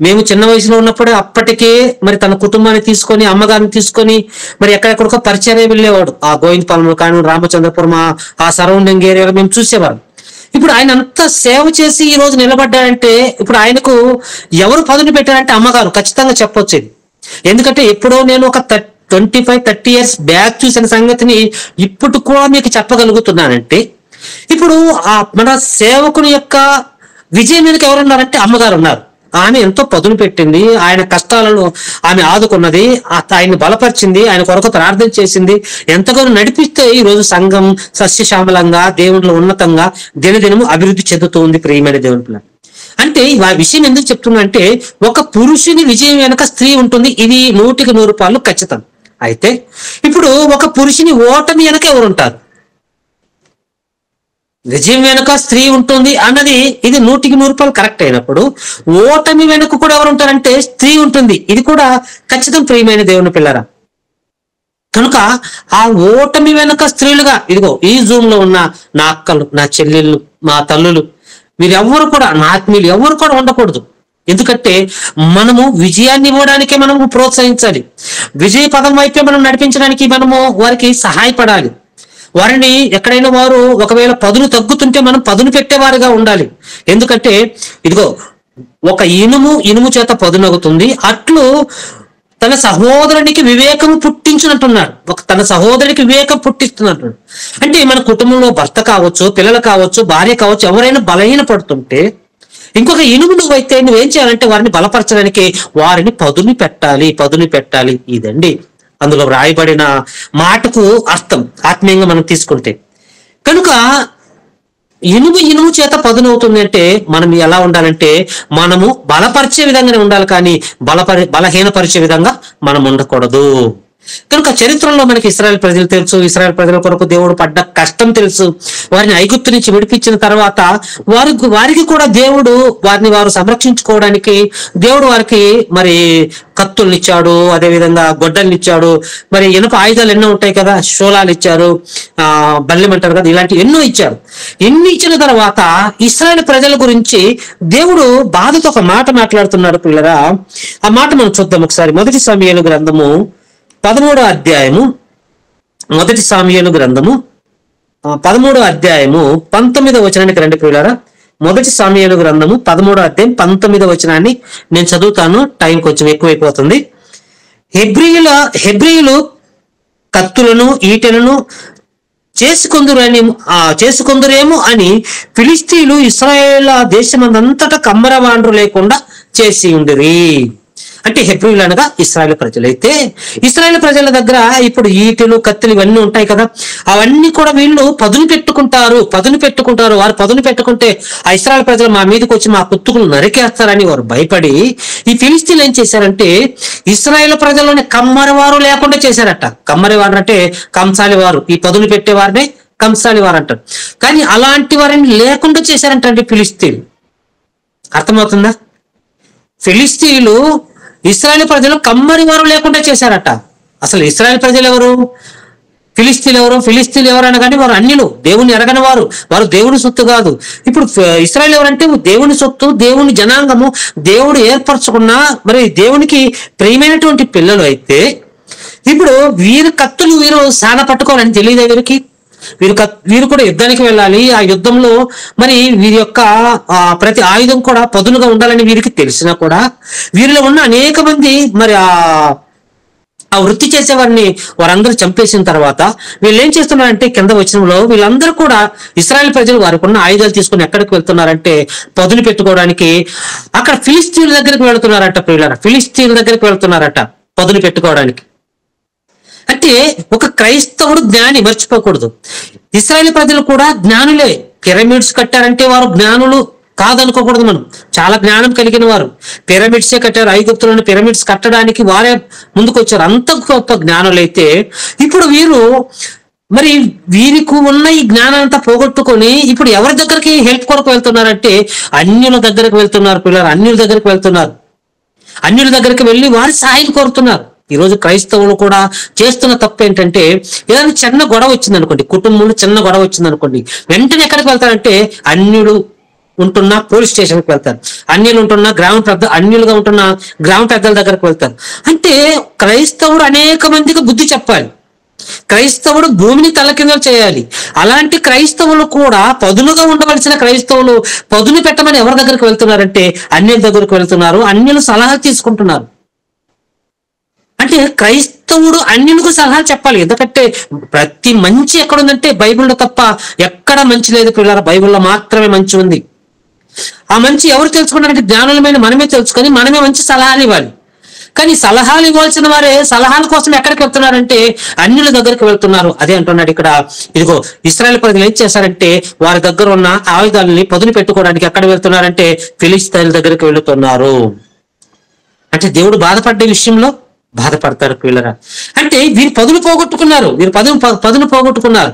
మేము చిన్న వయసులో ఉన్నప్పుడే అప్పటికే మరి తన కుటుంబాన్ని తీసుకొని అమ్మగారిని తీసుకొని మరి ఎక్కడెక్కడికో పరిచయం వెళ్ళేవాడు. ఆ గోవిందపాలెం కానీ రామచంద్రపురం ఆ సరౌండింగ్ ఏరియాలో మేము చూసేవాళ్ళం. ఇప్పుడు ఆయన అంతా సేవ చేసి ఈ రోజు నిలబడ్డాడంటే ఇప్పుడు ఆయనకు ఎవరు పదును పెట్టారంటే అమ్మగారు ఖచ్చితంగా చెప్పొచ్చు ఇది. ఎందుకంటే ఎప్పుడో నేను ఒక 25-30 years బ్యాక్ చూసిన సంగతిని ఇప్పుడు కూడా మీకు చెప్పగలుగుతున్నానంటే ఇప్పుడు ఆ మన సేవకుని యొక్క విజయం వెనుక ఎవరున్నారంటే అమ్మగారు ఉన్నారు. ఆమె ఎంతో పదును పెట్టింది, ఆయన కష్టాలను ఆమె ఆదుకున్నది, ఆయన్ని బలపరిచింది, ఆయన కొరకు ప్రార్థన చేసింది, ఎంతగానో నడిపిస్తే ఈ రోజు సంఘం సస్యశ్యామలంగా దేవుడిలో ఉన్నతంగా దినదినము అభివృద్ధి చెందుతూ ఉంది. ప్రియమైన దేవుని పిల్ల అంటే ఆ విషయం ఎందుకు చెప్తున్నా అంటే ఒక పురుషుని విజయం వెనక స్త్రీ ఉంటుంది. ఇది 100% ఖచ్చితం. అయితే ఇప్పుడు ఒక పురుషుని ఓటమి వెనక ఎవరు ఉంటారు? విజయం వెనుక స్త్రీ ఉంటుంది అన్నది ఇది 100% కరెక్ట్ అయినప్పుడు ఓటమి వెనుక కూడా ఎవరు ఉంటారంటే స్త్రీ ఉంటుంది. ఇది కూడా ఖచ్చితం. ప్రియమైన దేవుని పిల్లరా, కనుక ఆ ఓటమి వెనుక స్త్రీలుగా ఇదిగో ఈ జూమ్ లో ఉన్న నా అక్కలు, నా చెల్లెళ్ళు, మా తల్లులు, మీరు ఎవరు కూడా నా ఆత్మీయులు ఎవరు కూడా ఉండకూడదు. ఎందుకంటే మనము విజయాన్ని ఇవ్వడానికే మనము ప్రోత్సహించాలి. విజయ పదం వైపే మనం నడిపించడానికి మనము వారికి సహాయపడాలి. వారిని ఎక్కడైనా వారు ఒకవేళ పదును తగ్గుతుంటే మనం పదును పెట్టేవారుగా ఉండాలి. ఎందుకంటే ఇదిగో ఒక ఇనుము చేత పదునగుతుంది, అట్లు తన సహోదరునికి వివేకం పుట్టించినట్టున్నాడు. తన సహోదరునికి వివేకం పుట్టిస్తున్నట్టు అంటే మన కుటుంబంలో భర్త కావచ్చు, పిల్లలు కావచ్చు, భార్య కావచ్చు, ఎవరైనా బలహీన పడుతుంటే ఇంకొక ఇనుము నువ్వైతే నువ్వేం చేయాలంటే వారిని బలపరచడానికి వారిని పదును పెట్టాలి. ఇదండి అందులో రాయబడిన మాటకు అర్థం ఆత్మీయంగా మనం తీసుకుంటే. కనుక ఇనుము చేత పదునవుతుంది అంటే మనం ఎలా ఉండాలంటే మనము బలపరిచే విధంగానే ఉండాలి, కానీ బలహీనపరిచే విధంగా మనం ఉండకూడదు. కనుక చరిత్రలో మనకి ఇశ్రాయేల్ ప్రజలు తెలుసు, ఇశ్రాయేల్ ప్రజల కొరకు దేవుడు పడ్డ కష్టం తెలుసు. వారిని ఐగుప్తు నుంచి విడిపించిన తర్వాత వారికి కూడా దేవుడు వారు సంరక్షించుకోవడానికి దేవుడు వారికి మరి కత్తుల్ని ఇచ్చాడు, అదేవిధంగా గొడ్డల్ని ఇచ్చాడు, మరి ఇనుప ఆయుధాలు ఎన్నో ఉంటాయి కదా, శూలాలు ఇచ్చారు, బల్లెం అంటారు కదా, ఇలాంటి ఎన్నో ఇచ్చారు. ఎన్ని ఇచ్చిన తర్వాత ఇశ్రాయేల్ ప్రజల గురించి దేవుడు బాధతో ఒక మాట మాట్లాడుతున్నాడు పిల్లరా. ఆ మాట మనం చూద్దాం ఒకసారి. మొదటి సమూయేలు గ్రంథము 13వ అధ్యాయము, మొదటి సమూయేలు గ్రంథము 13వ అధ్యాయము 19వ వచనానికి రండి పిల్లరా. మొదటి సమూయేలు గ్రంథము 13వ అధ్యాయం 19వ వచనాన్ని నేను చదువుతాను, టైం కొంచెం ఎక్కువైపోతుంది. హెబ్రీయులు కత్తులను ఈటెలను చేసుకొందురేమో అని ఫిలిస్తీయులు ఇశ్రాయేల్ దేశమంతటా కమ్మరవాండ్రు లేకుండా చేసి ఉండిరి. అంటే హెబ్రీయులు అనగా ఇశ్రాయేల్ ప్రజలైతే ఇశ్రాయేల్ ప్రజల దగ్గర ఇప్పుడు ఈటెలు కత్తులు ఇవన్నీ ఉంటాయి కదా, అవన్నీ కూడా వీళ్ళు పదును పెట్టుకుంటారు. వారు పదును పెట్టుకుంటే ఆ ఇశ్రాయేల్ ప్రజలు మా మీదకి వచ్చి మా కుత్తుకులు నరికేస్తారని వారు భయపడి ఈ ఫిలిస్తీన్లు ఏం చేశారంటే ఇశ్రాయేల్ ప్రజల్లోని కమ్మరివారు లేకుండా చేశారట. కమ్మరివారు అంటే కంసాలి వారు, ఈ పదును పెట్టేవారినే కంసాలి వారు అంటారు. కానీ అలాంటి వారిని లేకుండా చేశారంటే ఫిలిస్తీన్లు. అర్థమవుతుందా? ఫిలిస్తీన్లు ఇశ్రాయేల్ ప్రజలు కమ్మరి వారు లేకుండా చేశారట. అసలు ఇశ్రాయేల్ ప్రజలు ఎవరు, ఫిలిస్తీన్లు ఎవరు అనగానే వారు అన్యులు, దేవుని ఎరగని వారు దేవుని సొత్తు కాదు. ఇప్పుడు ఇశ్రాయేల్ ఎవరంటే దేవుని సొత్తు, దేవుని జనాంగము, దేవుడు ఏర్పరచుకున్న మరి దేవునికి ప్రియమైనటువంటి పిల్లలు. అయితే ఇప్పుడు వీరు కత్తులు వీరు సాన పట్టుకోవాలని తెలియదు వీరికి. వీరు కూడా యుద్ధానికి వెళ్ళాలి. ఆ యుద్ధంలో మరి వీరి యొక్క ప్రతి ఆయుధం కూడా పదునుగా ఉండాలని వీరికి తెలిసినా కూడా వీరిలో ఉన్న అనేక మంది మరి ఆ వృత్తి చేసేవారిని వారందరూ చంపేసిన తర్వాత వీళ్ళు ఏం చేస్తున్నారంటే కింద వచనంలో వీళ్ళందరూ కూడా ఇశ్రాయేల్ ప్రజలు వారికి ఉన్న ఆయుధాలు తీసుకుని ఎక్కడికి వెళ్తున్నారంటే పదును పెట్టుకోవడానికి అక్కడ ఫిలిస్తీన్ల దగ్గరికి వెళ్తున్నారట. ఫిలిస్తీన్ల దగ్గరికి వెళ్తున్నారట పదును పెట్టుకోవడానికి. అంటే ఒక క్రైస్తవుడు జ్ఞాని, మర్చిపోకూడదు. ఇశ్రాయేల్ ప్రజలు కూడా జ్ఞానులే. పిరమిడ్స్ కట్టారంటే వారు జ్ఞానులు కాదనుకోకూడదు మనం. చాలా జ్ఞానం కలిగిన వారు, పిరమిడ్సే కట్టారు. ఐగుప్తులోని పిరమిడ్స్ కట్టడానికి వారే ముందుకు వచ్చారు. అంత గొప్ప జ్ఞానులైతే ఇప్పుడు వీరు మరి వీరికి ఉన్న ఈ జ్ఞానం అంతా పోగొట్టుకొని ఇప్పుడు ఎవరి దగ్గరికి హెల్ప్ కొరకు వెళ్తున్నారంటే అన్యుల దగ్గరికి వెళ్తున్నారు. పిల్లలు అన్యుల దగ్గరికి వెళ్తున్నారు. అన్యుల దగ్గరికి వెళ్ళి వారి సహాయం కోరుతున్నారు. ఈరోజు క్రైస్తవులు కూడా చేస్తున్న తప్పు ఏంటంటే, ఏదైనా చిన్న గొడవ వచ్చింది అనుకోండి, కుటుంబంలో చిన్న గొడవ వచ్చింది అనుకోండి, వెంటనే ఎక్కడికి వెళ్తారంటే అన్యుడు ఉంటున్న పోలీస్ స్టేషన్కి వెళ్తారు, అన్యులుగా ఉంటున్న గ్రామ పెద్దల దగ్గరకు వెళ్తారు. అంటే క్రైస్తవుడు అనేక మందికి బుద్ధి చెప్పాలి. క్రైస్తవుడు భూమిని తలకిందలు చేయాలి. అలాంటి క్రైస్తవులు కూడా పదునుగా ఉండవలసిన క్రైస్తవులు పదును పెట్టమని ఎవరి దగ్గరికి వెళ్తున్నారంటే అన్యుల దగ్గరకు వెళ్తున్నారు. అన్యులు సలహా తీసుకుంటున్నారు. అంటే క్రైస్తవుడు అన్యులకు సలహా చెప్పాలి. ఎందుకంటే ప్రతి మంచి ఎక్కడుందంటే బైబిల్లో తప్ప ఎక్కడ మంచి లేదు పిల్లల, బైబిల్లో మాత్రమే మంచి ఉంది. ఆ మంచి ఎవరు తెలుసుకున్నారంటే జ్ఞానులమైన మనమే తెలుసుకొని మనమే మంచి సలహాలు ఇవ్వాలి. కానీ సలహాలు ఇవ్వాల్సిన వారే సలహాల కోసం ఎక్కడికి వెళ్తున్నారంటే అన్యుల దగ్గరికి వెళ్తున్నారు. అదే అంటున్నాడు ఇక్కడ. ఇదిగో ఇశ్రాయేలు ప్రజలు ఏం చేశారంటే వారి దగ్గర ఉన్న ఆయుధాలని పదును పెట్టుకోవడానికి ఎక్కడ వెళ్తున్నారంటే ఫిలిష్తీయుల దగ్గరికి వెళుతున్నారు. అంటే దేవుడు బాధపడ్డ విషయంలో బాధపడతారు పిల్లరా. అంటే వీరు పదును పోగొట్టుకున్నారు. వీరు పదును పోగొట్టుకున్నారు.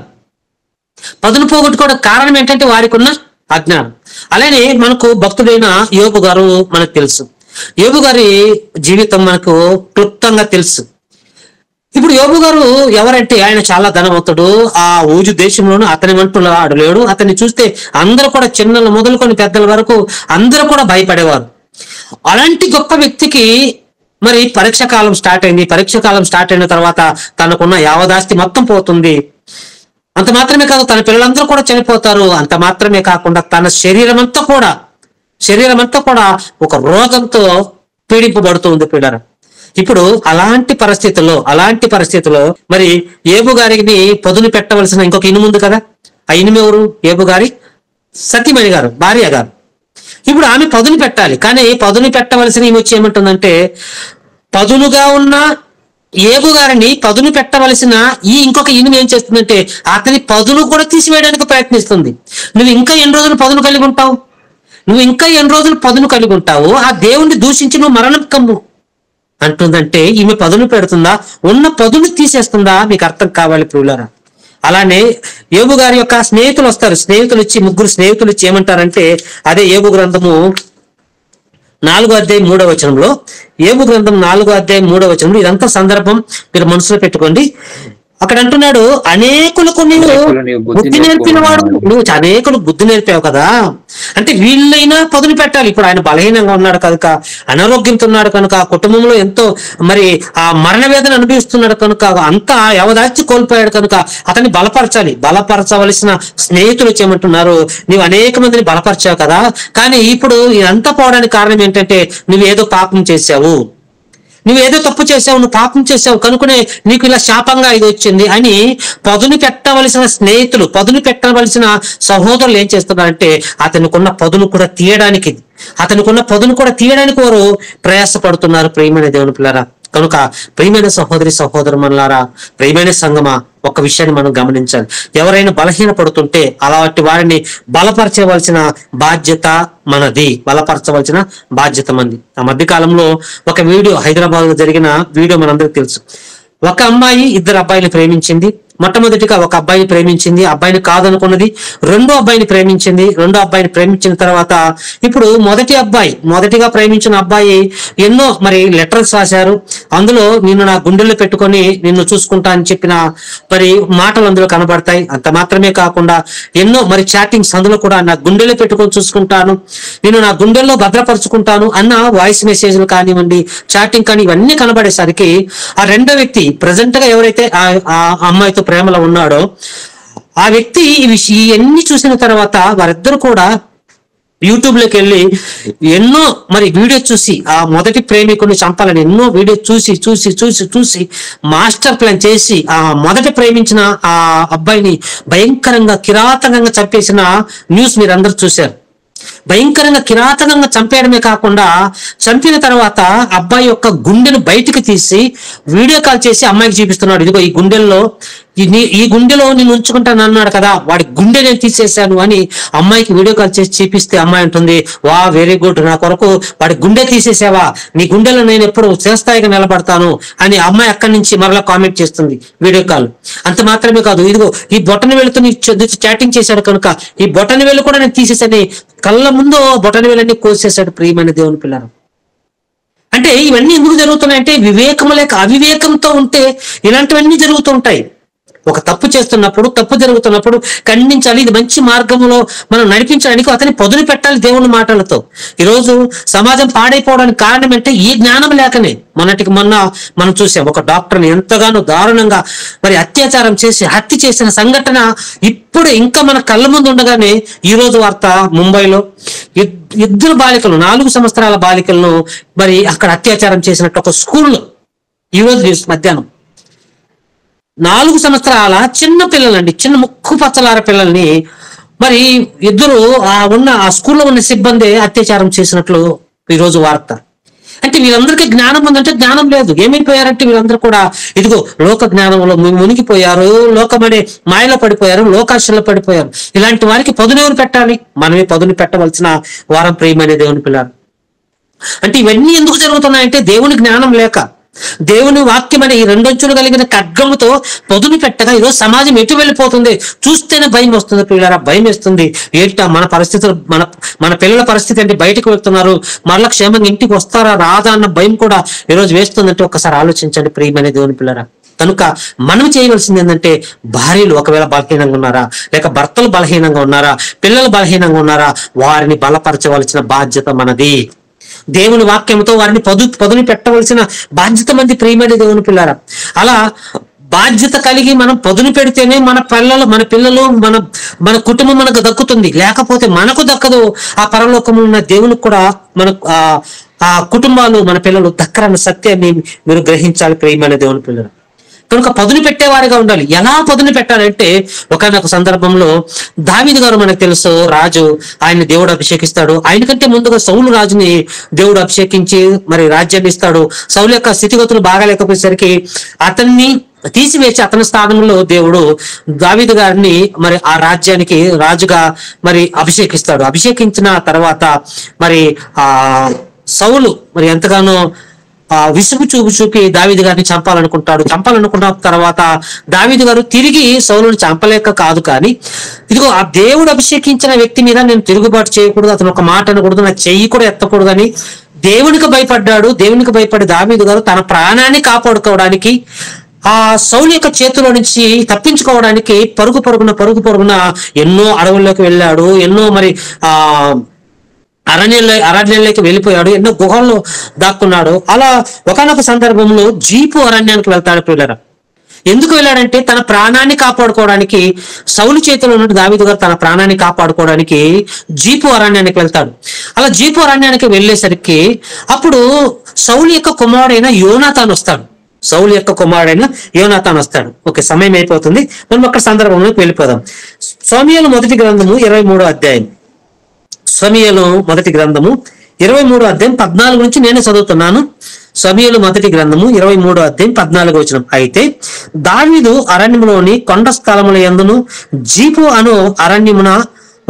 పదును పోగొట్టుకోవడం కారణం ఏంటంటే వారికి ఉన్న అజ్ఞానం. అలానే మనకు భక్తుడైన యోబు గారు మనకు తెలుసు. యోబు గారి జీవితం మనకు క్లుప్తంగా తెలుసు. ఇప్పుడు యోబు గారు ఎవరంటే ఆయన చాలా ధనవంతుడు. ఆ ఊజు దేశంలోనూ అతని వంటుల లేడు. అతన్ని చూస్తే అందరూ కూడా చిన్నలు మొదలుకొని పెద్దల వరకు అందరూ కూడా భయపడేవారు. అలాంటి గొప్ప వ్యక్తికి మరి పరీక్ష కాలం స్టార్ట్ అయింది. పరీక్ష కాలం స్టార్ట్ అయిన తర్వాత తనకున్న యావదాస్తి మొత్తం పోతుంది. అంత మాత్రమే కాదు, తన పిల్లలందరూ కూడా చనిపోతారు. అంత మాత్రమే కాకుండా తన శరీరం అంతా కూడా ఒక రోగంతో పీడింపబడుతుంది పిల్లరా. ఇప్పుడు అలాంటి పరిస్థితుల్లో మరి యోబు గారిని పదును పెట్టవలసిన ఇంకొక ఇనుము ఉంది కదా. ఆ ఇనుము ఎవరు? యోబు గారి సతీమణి గారు, భార్య గారు. ఇప్పుడు ఆమె పదును పెట్టాలి. కానీ పదును పెట్టవలసిన ఈమె వచ్చి ఏమంటుందంటే, పదునుగా ఉన్న యోబు గారిని పదును పెట్టవలసిన ఈ ఇంకొక ఇనుము ఏం చేస్తుందంటే అతని పదును కూడా తీసివేయడానికి ప్రయత్నిస్తుంది. నువ్వు ఇంకా ఎన్ని రోజులు పదును కలిగి ఉంటావు? ఆ దేవుణ్ణి దూషించి నువ్వు మరణం కమ్ము అంటుందంటే ఈమె పదును పెడుతుందా, ఉన్న పదును తీసేస్తుందా? మీకు అర్థం కావాలి ప్రియులారా. అలానే యోబు గారి యొక్క స్నేహితులు వస్తారు. ముగ్గురు స్నేహితులు వచ్చి ఏమంటారంటే, అదే యోబు గ్రంథము 4:3 యోబు గ్రంథం 4:3 ఇదంతా సందర్భం మీరు మనసులో పెట్టుకోండి. అక్కడ అంటున్నాడు, అనేకులకు నీవు బుద్ధి నేర్పినవాడు, నువ్వు అనేకులకు బుద్ధి నేర్పావు కదా. అంటే వీళ్ళైనా పదును పెట్టాలి. ఇప్పుడు ఆయన బలహీనంగా ఉన్నాడు కనుక, అనారోగ్యంతో ఉన్నాడు కనుక, కుటుంబంలో ఎంతో మరి ఆ మరణ వేదన అనుభవిస్తున్నాడు కనుక, అంతా యవదాచి కోల్పోయాడు కనుక అతన్ని బలపరచవలసిన స్నేహితులు చేయమంటున్నారు. నీవు అనేక మందిని బలపరిచావు కదా, కానీ ఇప్పుడు ఇదంతా పోవడానికి కారణం ఏంటంటే నువ్వేదో పాపం చేశావు, నువ్వేదో తప్పు చేసావు, నువ్వు పాపం చేసావు కనుకనే నీకు ఇలా శాపంగా ఇది వచ్చింది అని పదును పెట్టవలసిన స్నేహితులు, పదును పెట్టవలసిన సహోదరులు ఏం చేస్తున్నారంటే అతనికున్న పదును కూడా తీయడానికి వారు ప్రయాసపడుతున్నారు. ప్రియమైన దేవుని పిల్లరా, కనుక ప్రియమైన సహోదరులారా, ప్రియమైన సంగమా, ఒక విషయాన్ని మనం గమనించాలి. ఎవరైనా బలహీన పడుతుంటే అలాంటి వారిని బలపరచవలసిన బాధ్యత మనది. ఆ మధ్య కాలంలో ఒక వీడియో, హైదరాబాద్ లో జరిగిన వీడియో మనందరికి తెలుసు. ఒక అమ్మాయి ఇద్దరు అబ్బాయిని ప్రేమించింది. మొట్టమొదటిగా ఒక అబ్బాయిని ప్రేమించింది, అబ్బాయిని కాదనుకున్నది. రెండో అబ్బాయిని ప్రేమించిన తర్వాత ఇప్పుడు మొదటిగా ప్రేమించిన అబ్బాయి ఎన్నో మరి లెటర్స్ రాశారు. అందులో నిన్ను నా గుండెల్లో పెట్టుకొని నిన్ను చూసుకుంటా అని చెప్పిన మరి మాటలు అందులో కనబడతాయి. అంత మాత్రమే కాకుండా ఎన్నో మరి చాటింగ్స్ అందులో కూడా నా గుండెల్లో పెట్టుకొని చూసుకుంటాను, నేను నా గుండెల్లో భద్రపరుచుకుంటాను అన్న వాయిస్ మెసేజ్లు కానివ్వండి, చాటింగ్ కానీ ఇవన్నీ కనబడేసరికి ఆ రెండో వ్యక్తి ప్రెసెంట్ గా ఎవరైతే ఆ అమ్మాయితో ప్రేమలో ఉన్నాడో ఆ వ్యక్తి ఇవన్నీ చూసిన తర్వాత వారిద్దరు కూడా యూట్యూబ్ లోకి వెళ్ళి ఎన్నో మరి వీడియో చూసి ఆ మొదటి ప్రేమికుని చంపాలని ఎన్నో వీడియో చూసి మాస్టర్ ప్లాన్ చేసి ఆ మొదట ప్రేమించిన ఆ అబ్బాయిని భయంకరంగా కిరాతకంగా చంపేసిన న్యూస్ మీరు అందరూ చూశారు. భయంకరంగా కిరాతకంగా చంపేయడమే కాకుండా చంపిన తర్వాత అబ్బాయి యొక్క గుండెను బయటికి తీసి వీడియో కాల్ చేసి అమ్మాయికి చూపిస్తున్నాడు. ఇదిగో ఈ గుండెల్లో ఈ గుండెలో నేను ఉంచుకుంటాను అన్నాడు కదా, వాడి గుండె నేను తీసేశాను అని అమ్మాయికి వీడియో కాల్ చేసి చూపిస్తే అమ్మాయి అంటుంది, వా వెరీ గుడ్, నా కొరకు వాడి గుండె తీసేసావా, నీ గుండెలో నేను ఎప్పుడు చేస్తాయిగా నిలబడతాను అని అమ్మాయి అక్కడి నుంచి మరలా కామెంట్ చేస్తుంది వీడియో కాల్. అంత మాత్రమే కాదు, ఇదిగో ఈ బొటన వేలుతో నీ చాటింగ్ చేశాడు కనుక ఈ బొటన వేలు కూడా నేను తీసేసాను, కళ్ళ ముందు బొటన వేలన్నీ కోసేశాడు. ప్రియమైన దేవుని పిల్లలు, అంటే ఇవన్నీ ఎందుకు జరుగుతున్నాయంటే వివేకం లేక అవివేకంతో ఉంటే ఇలాంటివన్నీ జరుగుతూ ఉంటాయి. ఒక తప్పు చేస్తున్నప్పుడు, తప్పు జరుగుతున్నప్పుడు ఖండించాలి. ఇది మంచి మార్గంలో మనం నడిపించడానికి అతని పొదులు పెట్టాలి దేవుని మాటలతో. ఈరోజు సమాజం పాడైపోవడానికి కారణం అంటే ఈ జ్ఞానం లేకనే. మొన్న మనం చూసాం, ఒక డాక్టర్ని ఎంతగానో దారుణంగా మరి అత్యాచారం చేసి హత్య చేసిన సంఘటన ఇప్పుడు ఇంకా మన కళ్ళ ముందు ఉండగానే ఈ రోజు వార్త, ముంబైలో ఇద్దరు బాలికలు, 4 సంవత్సరాల బాలికలను మరి అక్కడ అత్యాచారం చేసినట్టు ఒక స్కూల్లో ఈ రోజు మధ్యాహ్నం 4 సంవత్సరాల చిన్న పిల్లలండి, చిన్న ముక్కు పచ్చలార పిల్లల్ని మరి ఇద్దరు ఆ స్కూల్లో ఉన్న సిబ్బంది అత్యాచారం చేసినట్లు ఈరోజు వార్త. అంటే వీళ్ళందరికీ జ్ఞానం ఉందంటే జ్ఞానం లేదు. ఏమైపోయారంటే వీళ్ళందరూ కూడా ఇదిగో లోక జ్ఞానంలో మునిగిపోయారు, లోకమనే మాయలో పడిపోయారు, లోకాశల్లో పడిపోయారు. ఇలాంటి వారికి పదును ఎవరు పెట్టాలి? మనమే పదును పెట్టవలసిన వారం ప్రియమైన దేవుని పిల్లలు. అంటే ఇవన్నీ ఎందుకు జరుగుతున్నాయంటే దేవుని జ్ఞానం లేక, దేవుని వాక్యం అనే ఈ 2 అంచులు కలిగిన ఖడ్గముతో పొదును పెట్టగా ఈరోజు సమాజం ఎటు వెళ్ళిపోతుంది చూస్తేనే భయం వస్తుంది. పిల్లరా, భయం వేస్తుంది. ఏంటా మన పరిస్థితులు, మన పిల్లల పరిస్థితి అంటే బయటకు వెళ్తున్నారు, మరలా క్షేమంగా ఇంటికి వస్తారా రాదా అన్న భయం కూడా ఈరోజు వేస్తుందంటే ఒక్కసారి ఆలోచించండి ప్రియమైన దేవుని పిల్లరా. కనుక మనం చేయవలసింది ఏంటంటే, భార్యలు ఒకవేళ బలహీనంగా ఉన్నారా, లేక భర్తలు బలహీనంగా ఉన్నారా, పిల్లలు బలహీనంగా ఉన్నారా, వారిని బలపరచవలసిన బాధ్యత మనది. దేవుని వాక్యంతో వారిని పదును పెట్టవలసిన బాధ్యత మంది ప్రియమైన దేవుని పిల్లరా. అలా బాధ్యత కలిగి మనం పదును పెడితేనే మన పిల్లలు మన కుటుంబం మనకు దక్కుతుంది. లేకపోతే మనకు దక్కదు. ఆ పరలోకంలో ఉన్న దేవునికి కూడా మనకు ఆ కుటుంబాలు, మన పిల్లలు దక్కరన్న సత్యాన్ని మీరు గ్రహించాలి ప్రియమైన దేవుని పిల్లలు. కనుక పదును పెట్టేవారిగా ఉండాలి. ఎలా పదును పెట్టాలంటే, ఒకనొక సందర్భంలో దావీదు గారు మనకు తెలుసు, రాజు, ఆయన్ని దేవుడు అభిషేకిస్తాడు. ఆయనకంటే ముందుగా సౌలు రాజుని దేవుడు అభిషేకించి మరి రాజ్యాన్ని ఇస్తాడు. సౌలు యొక్క స్థితిగతులు బాగాలేకపోయేసరికి అతన్ని తీసివేసి అతని స్థానంలో దేవుడు దావీదు గారిని మరి ఆ రాజ్యానికి రాజుగా మరి అభిషేకిస్తాడు. అభిషేకించిన తర్వాత మరి సౌలు మరి ఎంతగానో విసుగు చూపి దావీదు గారిని చంపాలనుకున్న తర్వాత దావీదు గారు తిరిగి సౌలుని చంపలేక కాదు, కానీ ఇదిగో ఆ దేవుడు అభిషేకించిన వ్యక్తి మీద నేను తిరుగుబాటు చేయకూడదు, అతను ఒక మాట అనకూడదు, నా చెయ్యి కూడా ఎత్తకూడదని దేవునికి భయపడ్డాడు. దేవునికి భయపడి దావీదు గారు తన ప్రాణాన్ని కాపాడుకోవడానికి, ఆ సౌలు యొక్క చేతిలో నుంచి తప్పించుకోవడానికి పరుగు పరుగున ఎన్నో అడవుల్లోకి వెళ్ళాడు, ఎన్నో మరి అరణ్యంలోకి వెళ్ళిపోయాడు, ఎన్నో గుహల్లో దాక్కున్నాడు. అలా ఒకానొక సందర్భంలో జీపు అరణ్యానికి వెళ్తాడు పిల్లరా. ఎందుకు వెళ్ళాడంటే తన ప్రాణాన్ని కాపాడుకోవడానికి, సౌలు చేతిలో ఉన్నట్టు దావీదు గారు తన ప్రాణాన్ని కాపాడుకోవడానికి జీపు అరణ్యానికి వెళ్తాడు. అలా జీపు అరణ్యానికి వెళ్ళేసరికి అప్పుడు సౌలు యొక్క కుమారుడైన యోనాతాను వస్తాడు. ఓకే, సమయం అయిపోతుంది, మనం ఒక్క సందర్భంలోకి వెళ్ళిపోదాం. సమూయేలు మొదటి గ్రంథము 23వ అధ్యాయం. సమూయేలు మొదటి గ్రంథము 23వ అధ్యాయం 14 నుంచి నేనే చదువుతున్నాను. సమూయేలు మొదటి గ్రంథము 23వ అధ్యాయం 14వ వచనం. అయితే దావీదు అరణ్యములోని కొండ స్థలముల యందును జీపు అను అరణ్యమున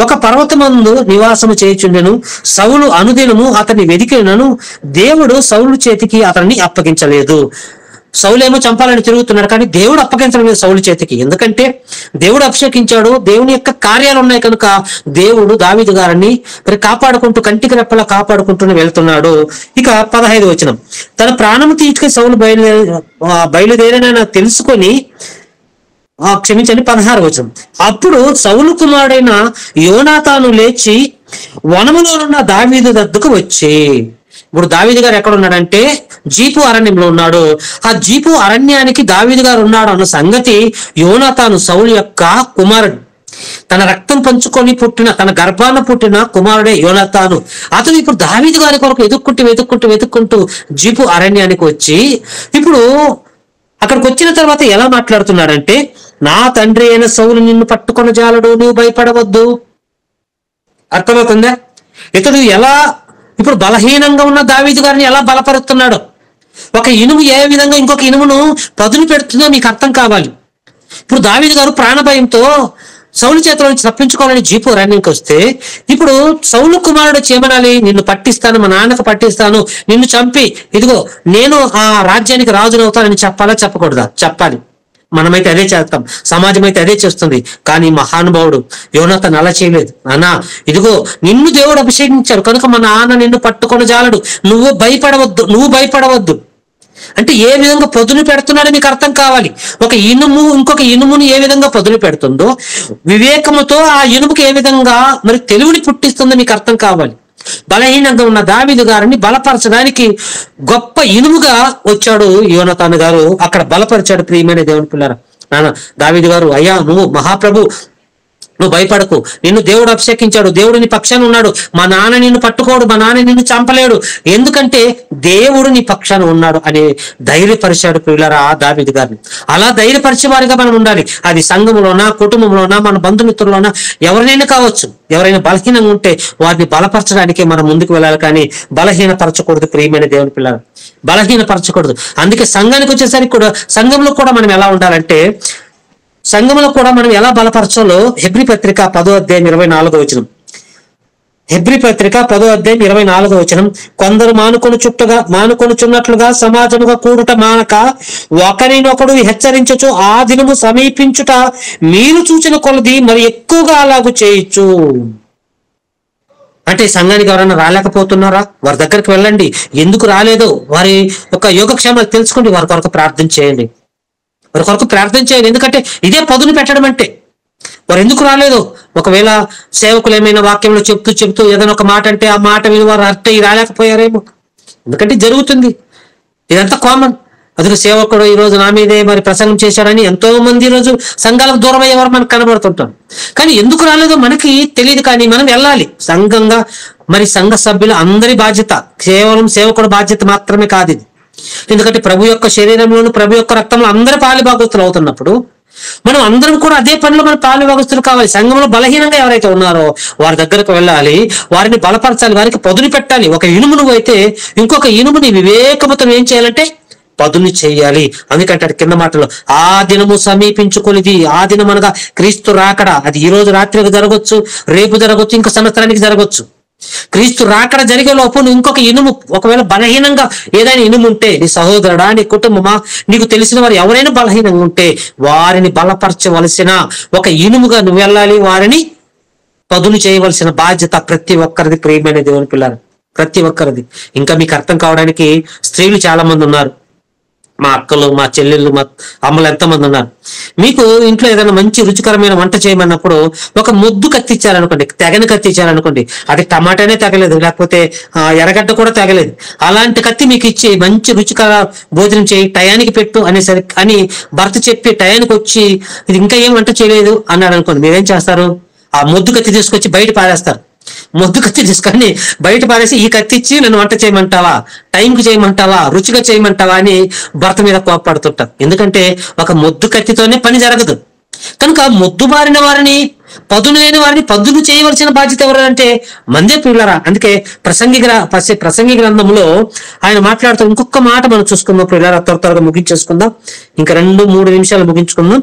ఒక పర్వతమందు నివాసము చేయుచుండెను. సౌలు అనుదినము అతన్ని వెదికినను దేవుడు సౌలు చేతికి అతన్ని అప్పగించలేదు. సౌలేమో చంపాలని తిరుగుతున్నాడు, కానీ దేవుడు అప్పగించడం లేదు సౌలు చేతికి. ఎందుకంటే దేవుడు అభిషేకించాడు, దేవుని యొక్క కార్యాలు ఉన్నాయి కనుక దేవుడు దావీదు గారిని మరి కాపాడుకుంటూ, కంటికి రెప్పలా కాపాడుకుంటూనే వెళ్తున్నాడు. ఇక 15వ వచనం. తన ప్రాణము తీసుకుని సౌలు బయలుదేరిన తెలుసుకొని, క్షమించండి, 16వ వచనం. అప్పుడు సౌలు కుమారుడైన యోనాతాను లేచి వనములోనున్న దావీదు వద్దకు వచ్చి, ఇప్పుడు దావీదు గారు ఎక్కడ ఉన్నాడంటే జీపు అరణ్యంలో ఉన్నాడు. ఆ జీపు అరణ్యానికి దావీదు గారు ఉన్నాడు అన్న సంగతి యోనాతాను సౌలు యొక్క కుమారుడు, తన రక్తం పంచుకొని పుట్టిన, తన గర్భాన పుట్టిన కుమారుడే యోనాతాను. అతను ఇప్పుడు దావీదు గారి కొరకు వెతుక్కుంటూ జీపు అరణ్యానికి వచ్చి, ఇప్పుడు అక్కడికి వచ్చిన తర్వాత ఎలా మాట్లాడుతున్నాడంటే, నా తండ్రి అయిన సౌలు నిన్ను పట్టుకొన జాలడు, నువ్వు భయపడవద్దు. అర్థమవుతుందా? ఇతడు ఎలా ఇప్పుడు బలహీనంగా ఉన్న దావీదు గారిని ఎలా బలపరుస్తున్నాడు, ఒక ఇనుము ఏ విధంగా ఇంకొక ఇనుమును పదును పెడుతుందో మీకు అర్థం కావాలి. ఇప్పుడు దావీదు గారు ప్రాణభయంతో సౌలు చేతిలో నుంచి తప్పించుకోవాలని జీపు రన్నింగ్కి వస్తే, ఇప్పుడు సౌలు కుమారుడు చేయమనాలి, నిన్ను పట్టిస్తాను, మా నాన్నకు పట్టిస్తాను, నిన్ను చంపి ఇదిగో నేను ఆ రాజ్యానికి రాజునవుతానని చెప్పాలా చెప్పకూడదా? చెప్పాలి. మనమైతే అదే చేస్తాం, సమాజం అయితే అదే చేస్తుంది. కానీ మహానుభావుడు యోనాతాను అలా చేయలేదు. నాన్న ఇదిగో నిన్ను దేవుడు అభిషేకించాడు కనుక మా నాన్న నిన్ను పట్టుకొని జాలడు, నువ్వు భయపడవద్దు అంటే ఏ విధంగా పదును పెడుతున్నాడో మీకు అర్థం కావాలి. ఒక ఇనుము ఇంకొక ఇనుమును ఏ విధంగా పదును పెడుతుందో, వివేకముతో ఆ ఇనుముకి ఏ విధంగా మరి తెలివిని పుట్టిస్తుందో మీకు అర్థం కావాలి. బలహీనంగా ఉన్న దావీదు గారిని బలపరచడానికి గొప్ప ఇనుముగా వచ్చాడు యోనాతాను గారు, అక్కడ బలపరిచాడు. ప్రియమైన దేవుని పిల్లరా, నాన్న దావీదు గారు, అయ్యా నువ్వు మహాప్రభు, నువ్వు భయపడకు, నిన్ను దేవుడు అభిషేకించాడు, దేవుడు నీ పక్షాన ఉన్నాడు, మా నాన్న నిన్ను పట్టుకోడు, మా నాన్న నిన్ను చంపలేడు, ఎందుకంటే దేవుడు నీ పక్షాన ఉన్నాడు అని ధైర్యపరిచాడు ప్రియులారా దావీదు గారిని. అలా ధైర్యపరిచే వారిగా మనం ఉండాలి. అది సంఘంలోనా, కుటుంబంలోనా, మన బంధుమిత్రుల్లోనా, ఎవరినైనా కావచ్చు. ఎవరైనా బలహీనంగా ఉంటే వారిని బలపరచడానికి మనం ముందుకు వెళ్ళాలి, కానీ బలహీనపరచకూడదు. ప్రియమైన దేవుని పిల్లలు, బలహీనపరచకూడదు. అందుకే సంఘానికి వచ్చేసరికి కూడా, సంఘంలో కూడా మనం ఎలా ఉండాలంటే, సంఘంలో కూడా మనం ఎలా బలపరచాలో హెబ్రీ పత్రిక 10వ అధ్యాయం 24వ వచనం. హెబ్రీ పత్రిక 10వ అధ్యాయం 24వ వచనం. కొందరు మానుకొనుచున్నట్లుగా సమాజముగా కూడుట మానక ఒకరినొకడు హెచ్చరించచ్చు, ఆ దినము సమీపించుట మీరు చూచిన కొలది మరి ఎక్కువగా అలాగూ చేయొచ్చు. అంటే సంఘానికి ఎవరైనా రాలేకపోతున్నారా? వారి దగ్గరికి వెళ్ళండి. ఎందుకు రాలేదో వారి యొక్క యోగక్షేమాలు తెలుసుకోండి, వారి కొరకు ప్రార్థన చేయండి, వారి కొరకు ప్రార్థన చేయండి. ఎందుకంటే ఇదే పదును పెట్టడం అంటే. వారు ఎందుకు రాలేదు? ఒకవేళ సేవకులు ఏమైనా వాక్యంలో చెప్తూ ఏదైనా ఒక మాట అంటే ఆ మాట విని వారు రాలేకపోయారేమో. ఎందుకంటే జరుగుతుంది, ఇదంతా కామన్. అదిగో సేవకుడు ఈ రోజు నా మీదే మరి ప్రసంగం చేశాడని ఎంతో మంది ఈ రోజు సంఘాలకు దూరం అయ్యేవారు మనకు కనబడుతుంటాం. కానీ ఎందుకు రాలేదో మనకి తెలియదు, కానీ మనం వెళ్ళాలి సంఘంగా. మరి సంఘ సభ్యులు అందరి బాధ్యత, కేవలం సేవకుడు బాధ్యత మాత్రమే కాదు ఇది. ఎందుకంటే ప్రభు యొక్క శరీరంలోను ప్రభు యొక్క రక్తంలో అందరూ పాలుభాగస్తులు అవుతున్నప్పుడు మనం అందరం కూడా అదే పనిలో మన పాలుభాగస్తులు కావాలి. సంఘంలో బలహీనంగా ఎవరైతే ఉన్నారో వారి దగ్గరకు వెళ్ళాలి, వారిని బలపరచాలి, వారికి పదును పెట్టాలి. ఒక ఇనుమును అయితే ఇంకొక ఇనుముని వివేకముతో ఏం చేయాలంటే పదును చేయాలి. అందుకంటే కింద మాటలో ఆ దినము సమీపించుకొనిది. ఆ దినం అనగా క్రీస్తు రాకడ. అది ఈ రోజు రాత్రికి జరగవచ్చు, రేపు జరగవచ్చు, ఇంకో సంవత్సరానికి జరగవచ్చు. క్రీస్తు రాకడ జరిగే లోపు ఇంకొక ఇనుము, ఒకవేళ బలహీనంగా ఏదైనా ఇనుము ఉంటే, నీ సహోదరుడా, నీ కుటుంబమా, నీకు తెలిసిన వారు ఎవరైనా బలహీనంగా ఉంటే వారిని బలపరచవలసిన ఒక ఇనుముగా నువ్వు వెళ్ళాలి. వారిని పదును చేయవలసిన బాధ్యత ప్రతి ఒక్కరిది. ప్రియమైన దేవుని పిల్లలు, ప్రతి ఒక్కరిది. ఇంకా మీకు అర్థం కావడానికి స్త్రీలు చాలా మంది ఉన్నారు, మా అక్కలు, మా చెల్లెళ్ళు, మా అమ్మలు ఎంతమంది ఉన్నారు. మీకు ఇంట్లో ఏదైనా మంచి రుచికరమైన వంట చేయమన్నప్పుడు ఒక ముద్దు కత్తిచ్చారనుకోండి, తెగని కత్తిచ్చారనుకోండి, అది టమాటానే తెగలేదు, లేకపోతే ఎర్రగడ్డ కూడా తెగలేదు, అలాంటి కత్తి మీకు ఇచ్చి మంచి రుచికర భోజనం చేయి, టయానికి పెట్టు అనేసరికి అని భర్త చెప్పి టయానికి వచ్చి ఇది ఇంకా ఏం వంట చేయలేదు అన్నాడు అనుకోండి, మీరేం చేస్తారు? ఆ ముద్దు కత్తి తీసుకొచ్చి బయట పారేస్తారు. ముద్దు కత్తి తీసుకొని బయట పారేసి, ఈ కత్తి ఇచ్చి నన్ను వంట చేయమంటావా, టైంకి చేయమంటావా, రుచిగా చేయమంటావా అని భర్త మీద కోపడుతుంటారు. ఎందుకంటే ఒక ముద్దు కత్తితోనే పని జరగదు. కనుక ముద్దు బారిన వారిని, పదును లేని వారిని పదును చేయవలసిన బాధ్యత ఎవరంటే మందే పిల్లరా. అందుకే ప్రసంగి గ్రంథంలో ఆయన మాట్లాడుతూ ఇంకొక మాట మనం చూసుకుందాం పిల్లరా, త్వరగా ముగించేసుకుందాం, ఇంకా 2-3 నిమిషాలు ముగించుకుందాం.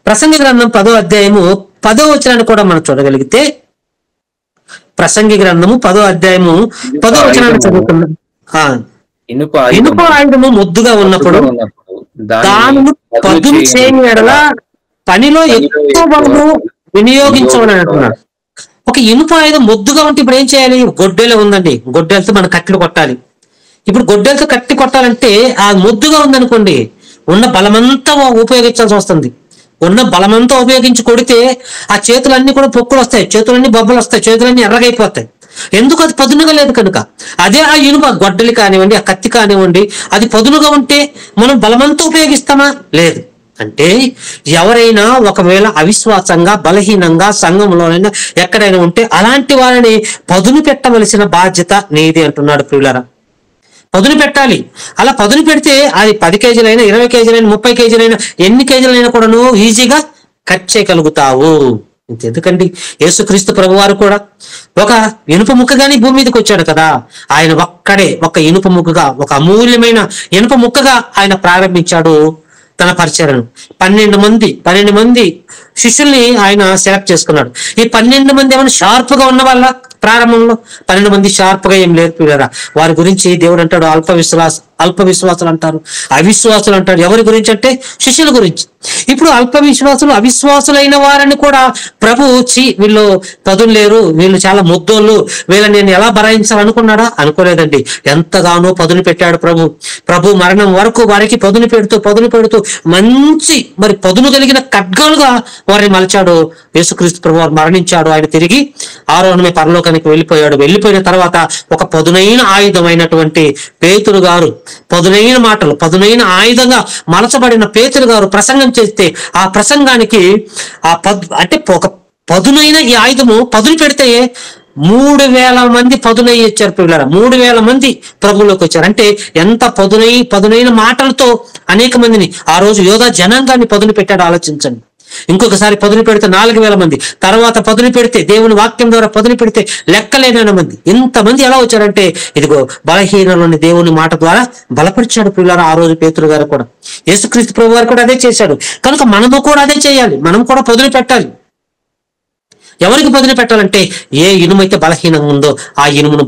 ప్రసంగి గ్రంథం 10వ అధ్యాయము 10వ వచనాన్ని కూడా మనం చూడగలిగితే, ప్రసంగి గ్రంథము 10వ అధ్యాయము 10వ వచనాన్ని చదువుకుందాం. ఇనుప ఆయుధము ముద్దుగా ఉన్నప్పుడు దానిని పదును చేయని ఎడల పనిలో ఎక్కువ బలము వినియోగించమని అంటున్నాడు. ఒక ఇనుప ఆయుధం ముద్దుగా ఉంటే ఇప్పుడు ఏం చేయాలి? గొడ్డెలు ఉందండి, గొడ్డెలతో మనం కట్టెలు కొట్టాలి. ఇప్పుడు గొడ్డెలతో కట్టి కొట్టాలంటే ఆ ముద్దుగా ఉందనుకోండి, ఉన్న బలమంతా ఉపయోగించాల్సి వస్తుంది. ఉన్న బలమంతా ఉపయోగించి కొడితే ఆ చేతులన్నీ కూడా పొక్కులు వస్తాయి, చేతులన్నీ బొబ్బలు వస్తాయి, చేతులన్నీ ఎర్రగైపోతాయి. ఎందుకు? అది పదునుగా లేదు కనుక. అదే ఆ ఇనుప గొడ్డలి కానివ్వండి, ఆ కత్తి కానివ్వండి, అది పదునుగా ఉంటే మనం బలమంతా ఉపయోగిస్తామా? లేదు. అంటే ఎవరైనా ఒకవేళ అవిశ్వాసంగా, బలహీనంగా సంఘంలోనైనా ఎక్కడైనా ఉంటే అలాంటి వారిని పదును పెట్టవలసిన బాధ్యత నీది అంటున్నాడు ప్రియులారా. పదును పెట్టాలి. అలా పదును పెడితే అది 10 కేజీలైనా, 20 కేజీలైనా, 30 కేజీలైనా, ఎన్ని కేజీలైనా కూడా నువ్వు ఈజీగా కట్ చేయగలుగుతావు. ఎందుకండి యేసుక్రీస్తు ప్రభువారు కూడా ఒక ఇనుప ముక్కగానే భూమి మీదకి వచ్చాడు కదా. ఆయన ఒక్కడే ఒక ఇనుప ముక్కగా, ఒక అమూల్యమైన ఇనుప ముక్కగా ఆయన ప్రారంభించాడు తన పరిచర్యను. 12 మంది శిష్యుల్ని ఆయన సెలెక్ట్ చేసుకున్నాడు. ఈ 12 మంది ఏమైనా షార్ప్ గా ఉన్న వాళ్ళ ప్రారంభంలో 12 మంది షార్ప్ గా ఏం నేర్పిరా. వారి గురించి దేవుడు అంటాడు అల్ప విశ్వాసులు అంటారు, అవిశ్వాసులు అంటారు. ఎవరి గురించి అంటే శిష్యుల గురించి. ఇప్పుడు అల్ప విశ్వాసులు అవిశ్వాసులైన వారిని కూడా ప్రభు వీళ్ళు పదులు లేరు, వీళ్ళు చాలా ముద్దోళ్ళు, వీళ్ళని నేను ఎలా భరాయించాలనుకున్నాడా? అనుకోలేదండి. ఎంతగానో పదును పెట్టాడు ప్రభు మరణం వరకు వారికి పదును పెడుతూ మంచి మరి పదును కలిగిన ఖడ్గాలుగా వారిని మలిచాడు. యేసుక్రీస్తు ప్రభు వారు మరణించాడు. ఆయన తిరిగి ఆరోహణమే పరలోకానికి వెళ్ళిపోయిన తర్వాత ఒక పదునైన ఆయుధమైనటువంటి పేతురు గారు, పదునైన మాటలు, పదునైన ఆయుధంగా మలచబడిన పేతురు గారు ప్రసంగం చేస్తే ఆ ప్రసంగానికి అంటే ఒక పదునైన ఈ ఆయుధము పదును పెడితే 3000 మంది పదునై వచ్చారు పిల్లల. 3000 మంది ప్రభువులోకి వచ్చారు. అంటే ఎంత పదునైన మాటలతో అనేక మందిని ఆ రోజు యోధా జనాంగాన్ని పదును పెట్టాడు. ఆలోచించండి. ఇంకొకసారి పదును పెడితే 4000 మంది, తర్వాత పదును పెడితే దేవుని వాక్యం ద్వారా పదును పెడితే లెక్కలేని మంది. ఇంతమంది ఎలా వచ్చారంటే ఇదిగో బలహీనలోని దేవుని మాట ద్వారా బలపరిచాడు పిల్లలు. ఆ రోజు పేతురు గారు కూడా, యేసుక్రీస్తు ప్రభు వారు కూడా అదే చేశాడు. కనుక మనము కూడా అదే చేయాలి. మనం కూడా పదును పెట్టాలి. ఎవరికి పదును పెట్టాలంటే ఏ ఇనుము అయితే బలహీనంగా ఉందో ఆ ఇనుమును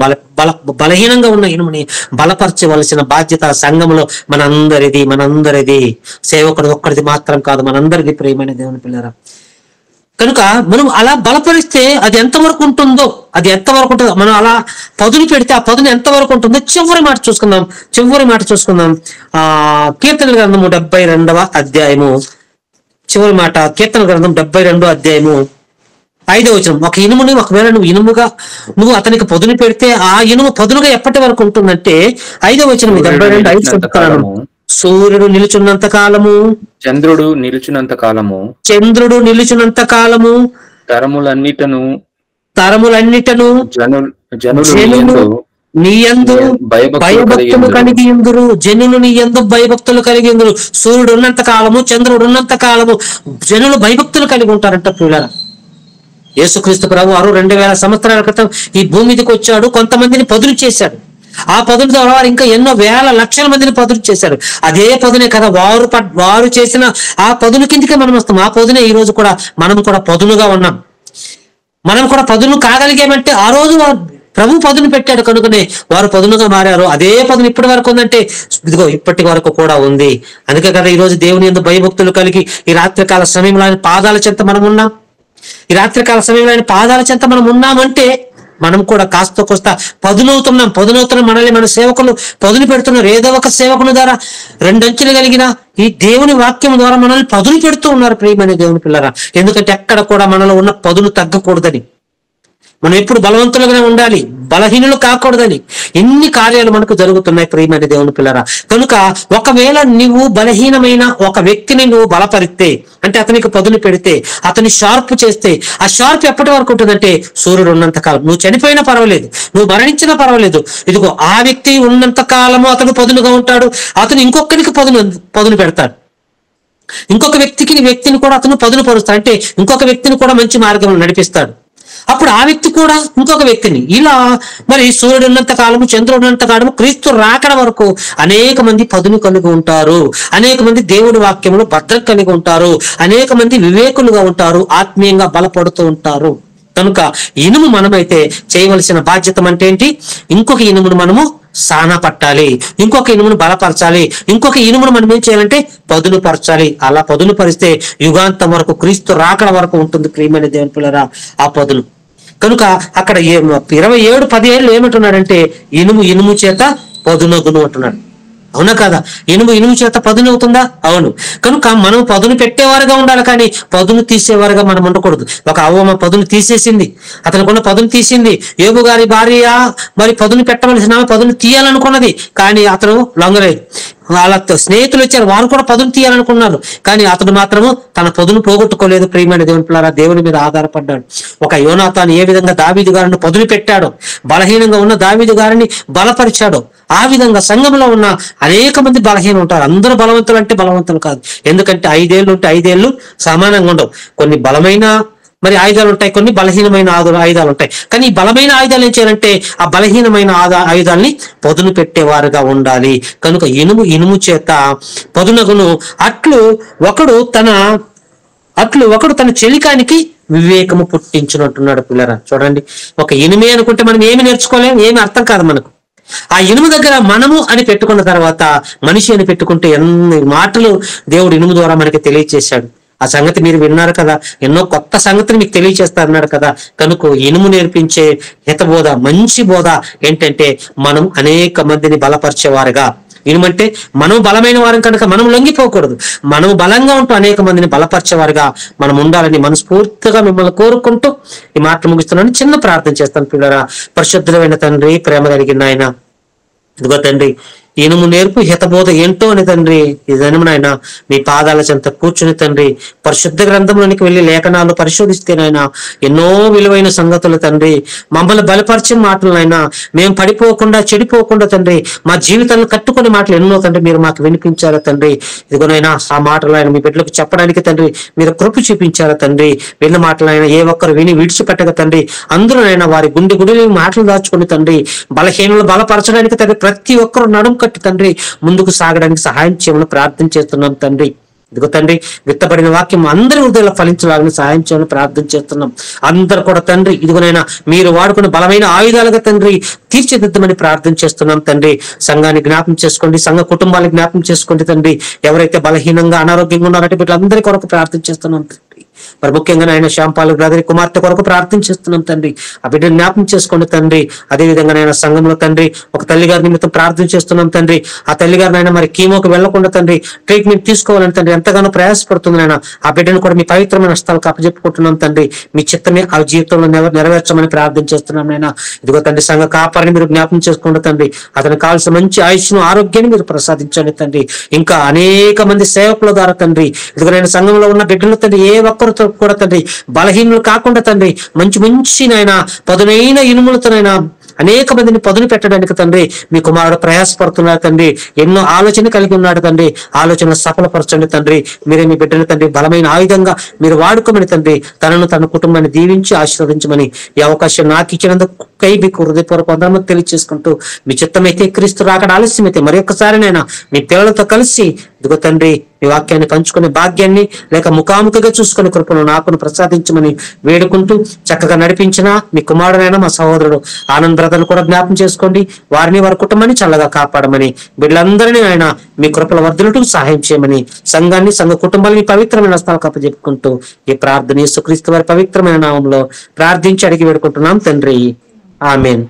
బలహీనంగా ఉన్న ఇనుముని బలపరచవలసిన బాధ్యత సంఘంలో మనందరిది. సేవకుడు ఒక్కడిది మాత్రం కాదు, మనందరిది. ప్రియమైన దేవుని పిల్లరా, కనుక మనం అలా బలపరిస్తే అది ఎంతవరకు ఉంటుందో మనం అలా పదును పెడితే ఆ పదును ఎంతవరకు ఉంటుందో చివరి మాట చూసుకుందాం. కీర్తనల గ్రంథము 72వ అధ్యాయము చివరి మాట. కీర్తనల గ్రంథం 72వ అధ్యాయము 5వ వచనం. ఒక ఇనుముని ఒకవేళ నువ్వు అతనికి పదును పెడితే ఆ ఇనుము పదునుగా ఎప్పటి వరకు ఉంటుందంటే 5వ వచనం 72 సూర్యుడు నిలుచున్నంత కాలము, చంద్రుడు నిలుచున్నంత కాలము, తరములన్నిటను జనులు నీ యందు భయభక్తులు కలిగి ఉందురు. సూర్యుడు ఉన్నంత కాలము, చంద్రుడు ఉన్నంత కాలము జనులు భయభక్తులు కలిగి ఉంటారంట పిల్లలు. యేసుక్రీస్తు ప్రభు వారు 2000 సంవత్సరాల క్రితం ఈ భూమి మీదకి వచ్చాడు. కొంతమందిని పదును చేశాడు. ఆ పదును ద్వారా వారు ఇంకా ఎన్నో వేల లక్షల మందిని పదును చేశారు. అదే పదునే కదా వారు చేసిన ఆ పదును కిందకే మనం వస్తాం. ఆ పదునే ఈ రోజు కూడా మనం కూడా పదునుగా ఉన్నాం. మనం కూడా పదును కాగలిగామంటే ఆ రోజు ప్రభు పదును పెట్టాడు కనుకనే వారు పదునుగా మారారు. అదే పదును ఇప్పటి వరకు ఉందంటే ఇదిగో ఇప్పటి వరకు కూడా ఉంది. అందుకే కదా ఈ రోజు దేవుని యందు భయభక్తులు కలిగి ఈ రాత్రికాల సమయంలో ఆయన పాదాల చెంత మనం ఉన్నాం. ఈ రాత్రికాల సమయంలో ఆయన పాదాల చెంత మనం ఉన్నామంటే మనం కూడా కాస్త కోస్త పదునవుతున్నాం. మనల్ని మన సేవకులు పదును పెడుతున్నారు. ఏదో ఒక సేవకుని ద్వారా 2 అంచెలు కలిగిన ఈ దేవుని వాక్యం ద్వారా మనల్ని పదును పెడుతూ ఉన్నారు. ప్రియమైన దేవుని పిల్లరా, ఎందుకంటే ఎక్కడ కూడా మనలో ఉన్న పదును తగ్గకూడదని, మనం ఎప్పుడు బలవంతులుగానే ఉండాలి, బలహీనులు కాకూడదని ఎన్ని కార్యాలు మనకు జరుగుతున్నాయి. ప్రియమైన దేవుని పిల్లరా, కనుక ఒకవేళ నువ్వు బలహీనమైన ఒక వ్యక్తిని నువ్వు బలపరిస్తే, అంటే అతనికి పదును పెడితే, అతని షార్ప్ చేస్తే, ఆ షార్ప్ ఎప్పటి వరకు ఉంటుందంటే సూర్యుడు ఉన్నంత కాలం. నువ్వు చనిపోయినా పర్వాలేదు, నువ్వు మరణించినా పర్వాలేదు, ఇదిగో ఆ వ్యక్తి ఉన్నంత కాలము అతను పదునుగా ఉంటాడు. అతను ఇంకొకరికి పదును పెడతాడు. ఇంకొక వ్యక్తిని కూడా అతను పదును పరుస్తాడు. అంటే ఇంకొక వ్యక్తిని కూడా మంచి మార్గంలో నడిపిస్తాడు. అప్పుడు ఆ వ్యక్తి కూడా ఇంకొక వ్యక్తిని, ఇలా మరి సూర్యుడు ఉన్నంత కాలము, చంద్రుడు ఉన్నంత కాలము, క్రీస్తు రాకడ వరకు అనేక మంది పదును కలిగి ఉంటారు. అనేక మంది దేవుడి వాక్యంలో భద్రత కలిగి ఉంటారు. అనేక మంది వివేకులుగా ఉంటారు, ఆత్మీయంగా బలపడుతూ ఉంటారు. కనుక ఇనుము మనమైతే చేయవలసిన బాధ్యత అంటే ఏంటి? ఇంకొక ఇనుమును మనము సానా పట్టాలి, ఇంకొక ఇనుమును బలపరచాలి, ఇంకొక ఇనుమును మనం ఏం చేయాలంటే పదును పరచాలి. అలా పదును పరిస్తే యుగాంతం వరకు, క్రీస్తు రాకడ వరకు ఉంటుంది. ప్రియమైన దేవుని పిల్లరా ఆ పదును. కనుక అక్కడ 27:17 ఏమంటున్నాడంటే ఇనుము చేత పదునగును అంటున్నాడు. అవునా కదా? ఇనుము చేత పదును అవుతుందా? అవును. కనుక మనం పదును పెట్టేవారుగా ఉండాలి, కానీ పదును తీసేవారుగా మనం ఉండకూడదు. ఒక అవ్వమ్మ పదును తీసేసింది, అతనుకున్న పదును తీసింది. యోబు గారి భార్య మరి పదును పెట్టవలసిన పదును తీయాలనుకున్నది, కానీ అతను లొంగలేదు. వాళ్ళ స్నేహితులు వచ్చారు, వారు కూడా పదును తీయాలనుకున్నారు, కానీ అతడు మాత్రము తన పదును పోగొట్టుకోలేదు. ప్రియమైన దేవుని పిల్లరా, దేవుని మీద ఆధారపడ్డాడు. ఒక యోనాతాను ఏ విధంగా దావీదు గారిని పదును పెట్టాడో, బలహీనంగా ఉన్న దావీదు గారిని బలపరిచాడో, ఆ విధంగా సంఘంలో ఉన్న అనేక మంది బలహీనం ఉంటారు. అందరూ బలవంతులు అంటే బలవంతులు కాదు. ఎందుకంటే 5 ఏళ్ళు ఉంటే 5 ఏళ్ళు సమానంగా ఉండవు. కొన్ని బలమైన మరి ఆయుధాలు ఉంటాయి, కొన్ని బలహీనమైన ఆయుధాలు ఉంటాయి. కానీ ఈ బలమైన ఆయుధాలు ఏం చేయాలంటే ఆ బలహీనమైన ఆయుధాల్ని పదును పెట్టేవారుగా ఉండాలి. కనుక ఇనుము చేత పదునగును అట్లు ఒకడు తన చెలికానికి వివేకము పుట్టించునంటున్నాడు పిల్లరా. చూడండి, ఒక ఇనుమే అనుకుంటే మనం ఏమి నేర్చుకోలేం, ఏమి అర్థం కాదు మనకు. ఆ ఇనుము దగ్గర మనము అని పెట్టుకున్న తర్వాత మనిషి అని పెట్టుకుంటే ఎన్ని మాటలు దేవుడు ఇనుము ద్వారా మనకి తెలియచేశాడు. ఆ సంగతి మీరు విన్నారు కదా, ఎన్నో కొత్త సంగతిని మీకు తెలియచేస్తా అన్నాడు కదా. కనుక ఇనుము నేర్పించే హితబోధ, మంచి బోధ ఏంటంటే మనం అనేక మందిని బలపరిచేవారుగా. ఇనుమంటే మనం బలమైన వారం కనుక మనం లొంగిపోకూడదు. మనం బలంగా ఉంటూ అనేక మందిని బలపరిచేవారుగా మనం ఉండాలని మనస్ఫూర్తిగా మిమ్మల్ని కోరుకుంటూ ఈ మాటలు ముగిస్తున్నాను. చిన్న ప్రార్థన చేస్తాను పిల్లరా. పరిశుద్ధమైన తండ్రి, ప్రేమ కలిగిన ఆయన, ఇదిగో తండ్రి, ఇనుము నేర్పు హితబోధ ఏంటో అని తండ్రి ఇదనము నాయన మీ పాదాల చెంత కూర్చుని తండ్రి పరిశుద్ధ గ్రంథంలోనికి వెళ్ళి లేఖనాలు పరిశోధిస్తే నాయన ఎన్నో విలువైన సంగతులు తండ్రి, మమ్మల్ని బలపరిచిన మాటలు నాయన, మేము పడిపోకుండా చెడిపోకుండా తండ్రి మా జీవితాలను కట్టుకునే మాటలు ఎన్నో తండ్రి మీరు మాకు వినిపించారా తండ్రి. ఇదిగోనైనా ఆ మాటలు ఆయన మీ బిడ్డలకు చెప్పడానికి తండ్రి మీరు కృప చూపించారా తండ్రి. విన్న మాటలు ఆయన ఏ ఒక్కరు విని విడిచిపెట్టక తండ్రి అందరూనైనా వారి గుండె మాటలు దాచుకుని తండ్రి బలహీనలు బలపరచడానికి తండ్రి ప్రతి ఒక్కరు నడుము కట్టి తండ్రి ముందుకు సాగడానికి సహాయం చేయమని ప్రార్థన చేస్తున్నాం తండ్రి. ఇదిగో తండ్రి, విత్తబడిన వాక్యం అందరి హృదయాల్లో ఫలించలాలని సహాయం చేయమని ప్రార్థన చేస్తున్నాం. అందరు కూడా తండ్రి ఇదిగోనైనా మీరు వాడుకున్న బలమైన ఆయుధాలుగా తండ్రి తీర్చిదిద్దమని ప్రార్థన చేస్తున్నాం తండ్రి. సంఘాన్ని జ్ఞాపం చేసుకోండి, సంఘ కుటుంబాన్ని జ్ఞాపం చేసుకోండి తండ్రి. ఎవరైతే బలహీనంగా అనారోగ్యంగా ఉన్నారంటే వీళ్ళందరి కొరకు ప్రార్థన చేస్తున్నాం తండ్రి. మరి ముఖ్యంగా ఆయన శ్యాంపాలు బ్రదరి కుమార్తె కొరకు ప్రార్థన చేస్తున్నాం తండ్రి. ఆ బిడ్డను జ్ఞాపం చేసుకోండి తండ్రి. అదే విధంగా ఆయన సంఘంలో తండ్రి ఒక తల్లి గారి నిమిత్తం ప్రార్థన చేస్తున్నాం తండ్రి. ఆ తల్లి గారిని ఆయన మరి కీమోకి వెళ్లకుండా తండ్రి ట్రీట్మెంట్ తీసుకోవాలని తండ్రి ఎంతగానో ప్రయాసపడుతుంది ఆయన. ఆ బిడ్డను కూడా మీ పవిత్రమైన హస్తాలకు అప్పచెప్పుకుంటున్నాం తండ్రి. మీ చిత్తమే ఆ జీవితంలో నెరవేర్చమని ప్రార్థన చేస్తున్నాం నాయన. ఇదిగో తండ్రి, సంఘ కాపరిని మీరు జ్ఞాపం చేసుకోండి తండ్రి. అతనికి కావాల్సిన మంచి ఆయుష్ను ఆరోగ్యాన్ని మీరు ప్రసాదించండి తండ్రి. ఇంకా అనేక మంది సేవకుల ద్వారా తండ్రి ఇదిగో నేను సంఘంలో ఉన్న బిడ్డలు తండ్రి ఏ ఒక్కరితో కూడా తండ్రి బలహీనులు కాకుండా తండ్రి మంచి నాయన పదునైన ఇనుములతోనైనా అనేక మందిని పదును పెట్టడానికి తండ్రి మీ కుమారుడు ప్రయాసపడుతున్నాడు తండ్రి. ఎన్నో ఆలోచన కలిగి ఉన్నాడు తండ్రి. ఆలోచన సఫలపరచండి తండ్రి. మీరే మీ బిడ్డను తండ్రి బలమైన ఆయుధంగా మీరు వాడుకోమని తండ్రి తన కుటుంబాన్ని దీవించి ఆశీర్వదించమని ఈ అవకాశం నాకు ఇచ్చినందుకు మీకు హృదయపూర్వక వందనములు తెలియజేసుకుంటూ మీ చిత్తమైతే క్రీస్తు రాకడ ఆలస్యమైతే మరి ఒక్కసారినైనా మీ పిల్లలతో కలిసి ఇదిగో తండ్రి మీ వాక్యాన్ని పంచుకునే భాగ్యాన్ని లేక ముఖాముఖిగా చూసుకునే కృపను నాకును ప్రసాదించమని వేడుకుంటూ చక్కగా నడిపించిన మీ కుమారుడైన మా సహోదరుడు ఆనంద్ బ్రదర్ను కూడా జ్ఞాపం చేసుకోండి. వారిని వారి కుటుంబాన్ని చల్లగా కాపాడమని వీళ్ళందరినీ ఆయన మీ కృపల వర్ధనకు సహాయం చేయమని సంఘాన్ని సంఘ కుటుంబాన్ని పవిత్రమైన హస్తాలకు అప్పచెప్పుకుంటూ ఈ ప్రార్థన యేసుక్రీస్తు వారి పవిత్రమైన నామంలో ప్రార్థించి అడిగి వేడుకుంటున్నాం తండ్రి. ఆమేన్.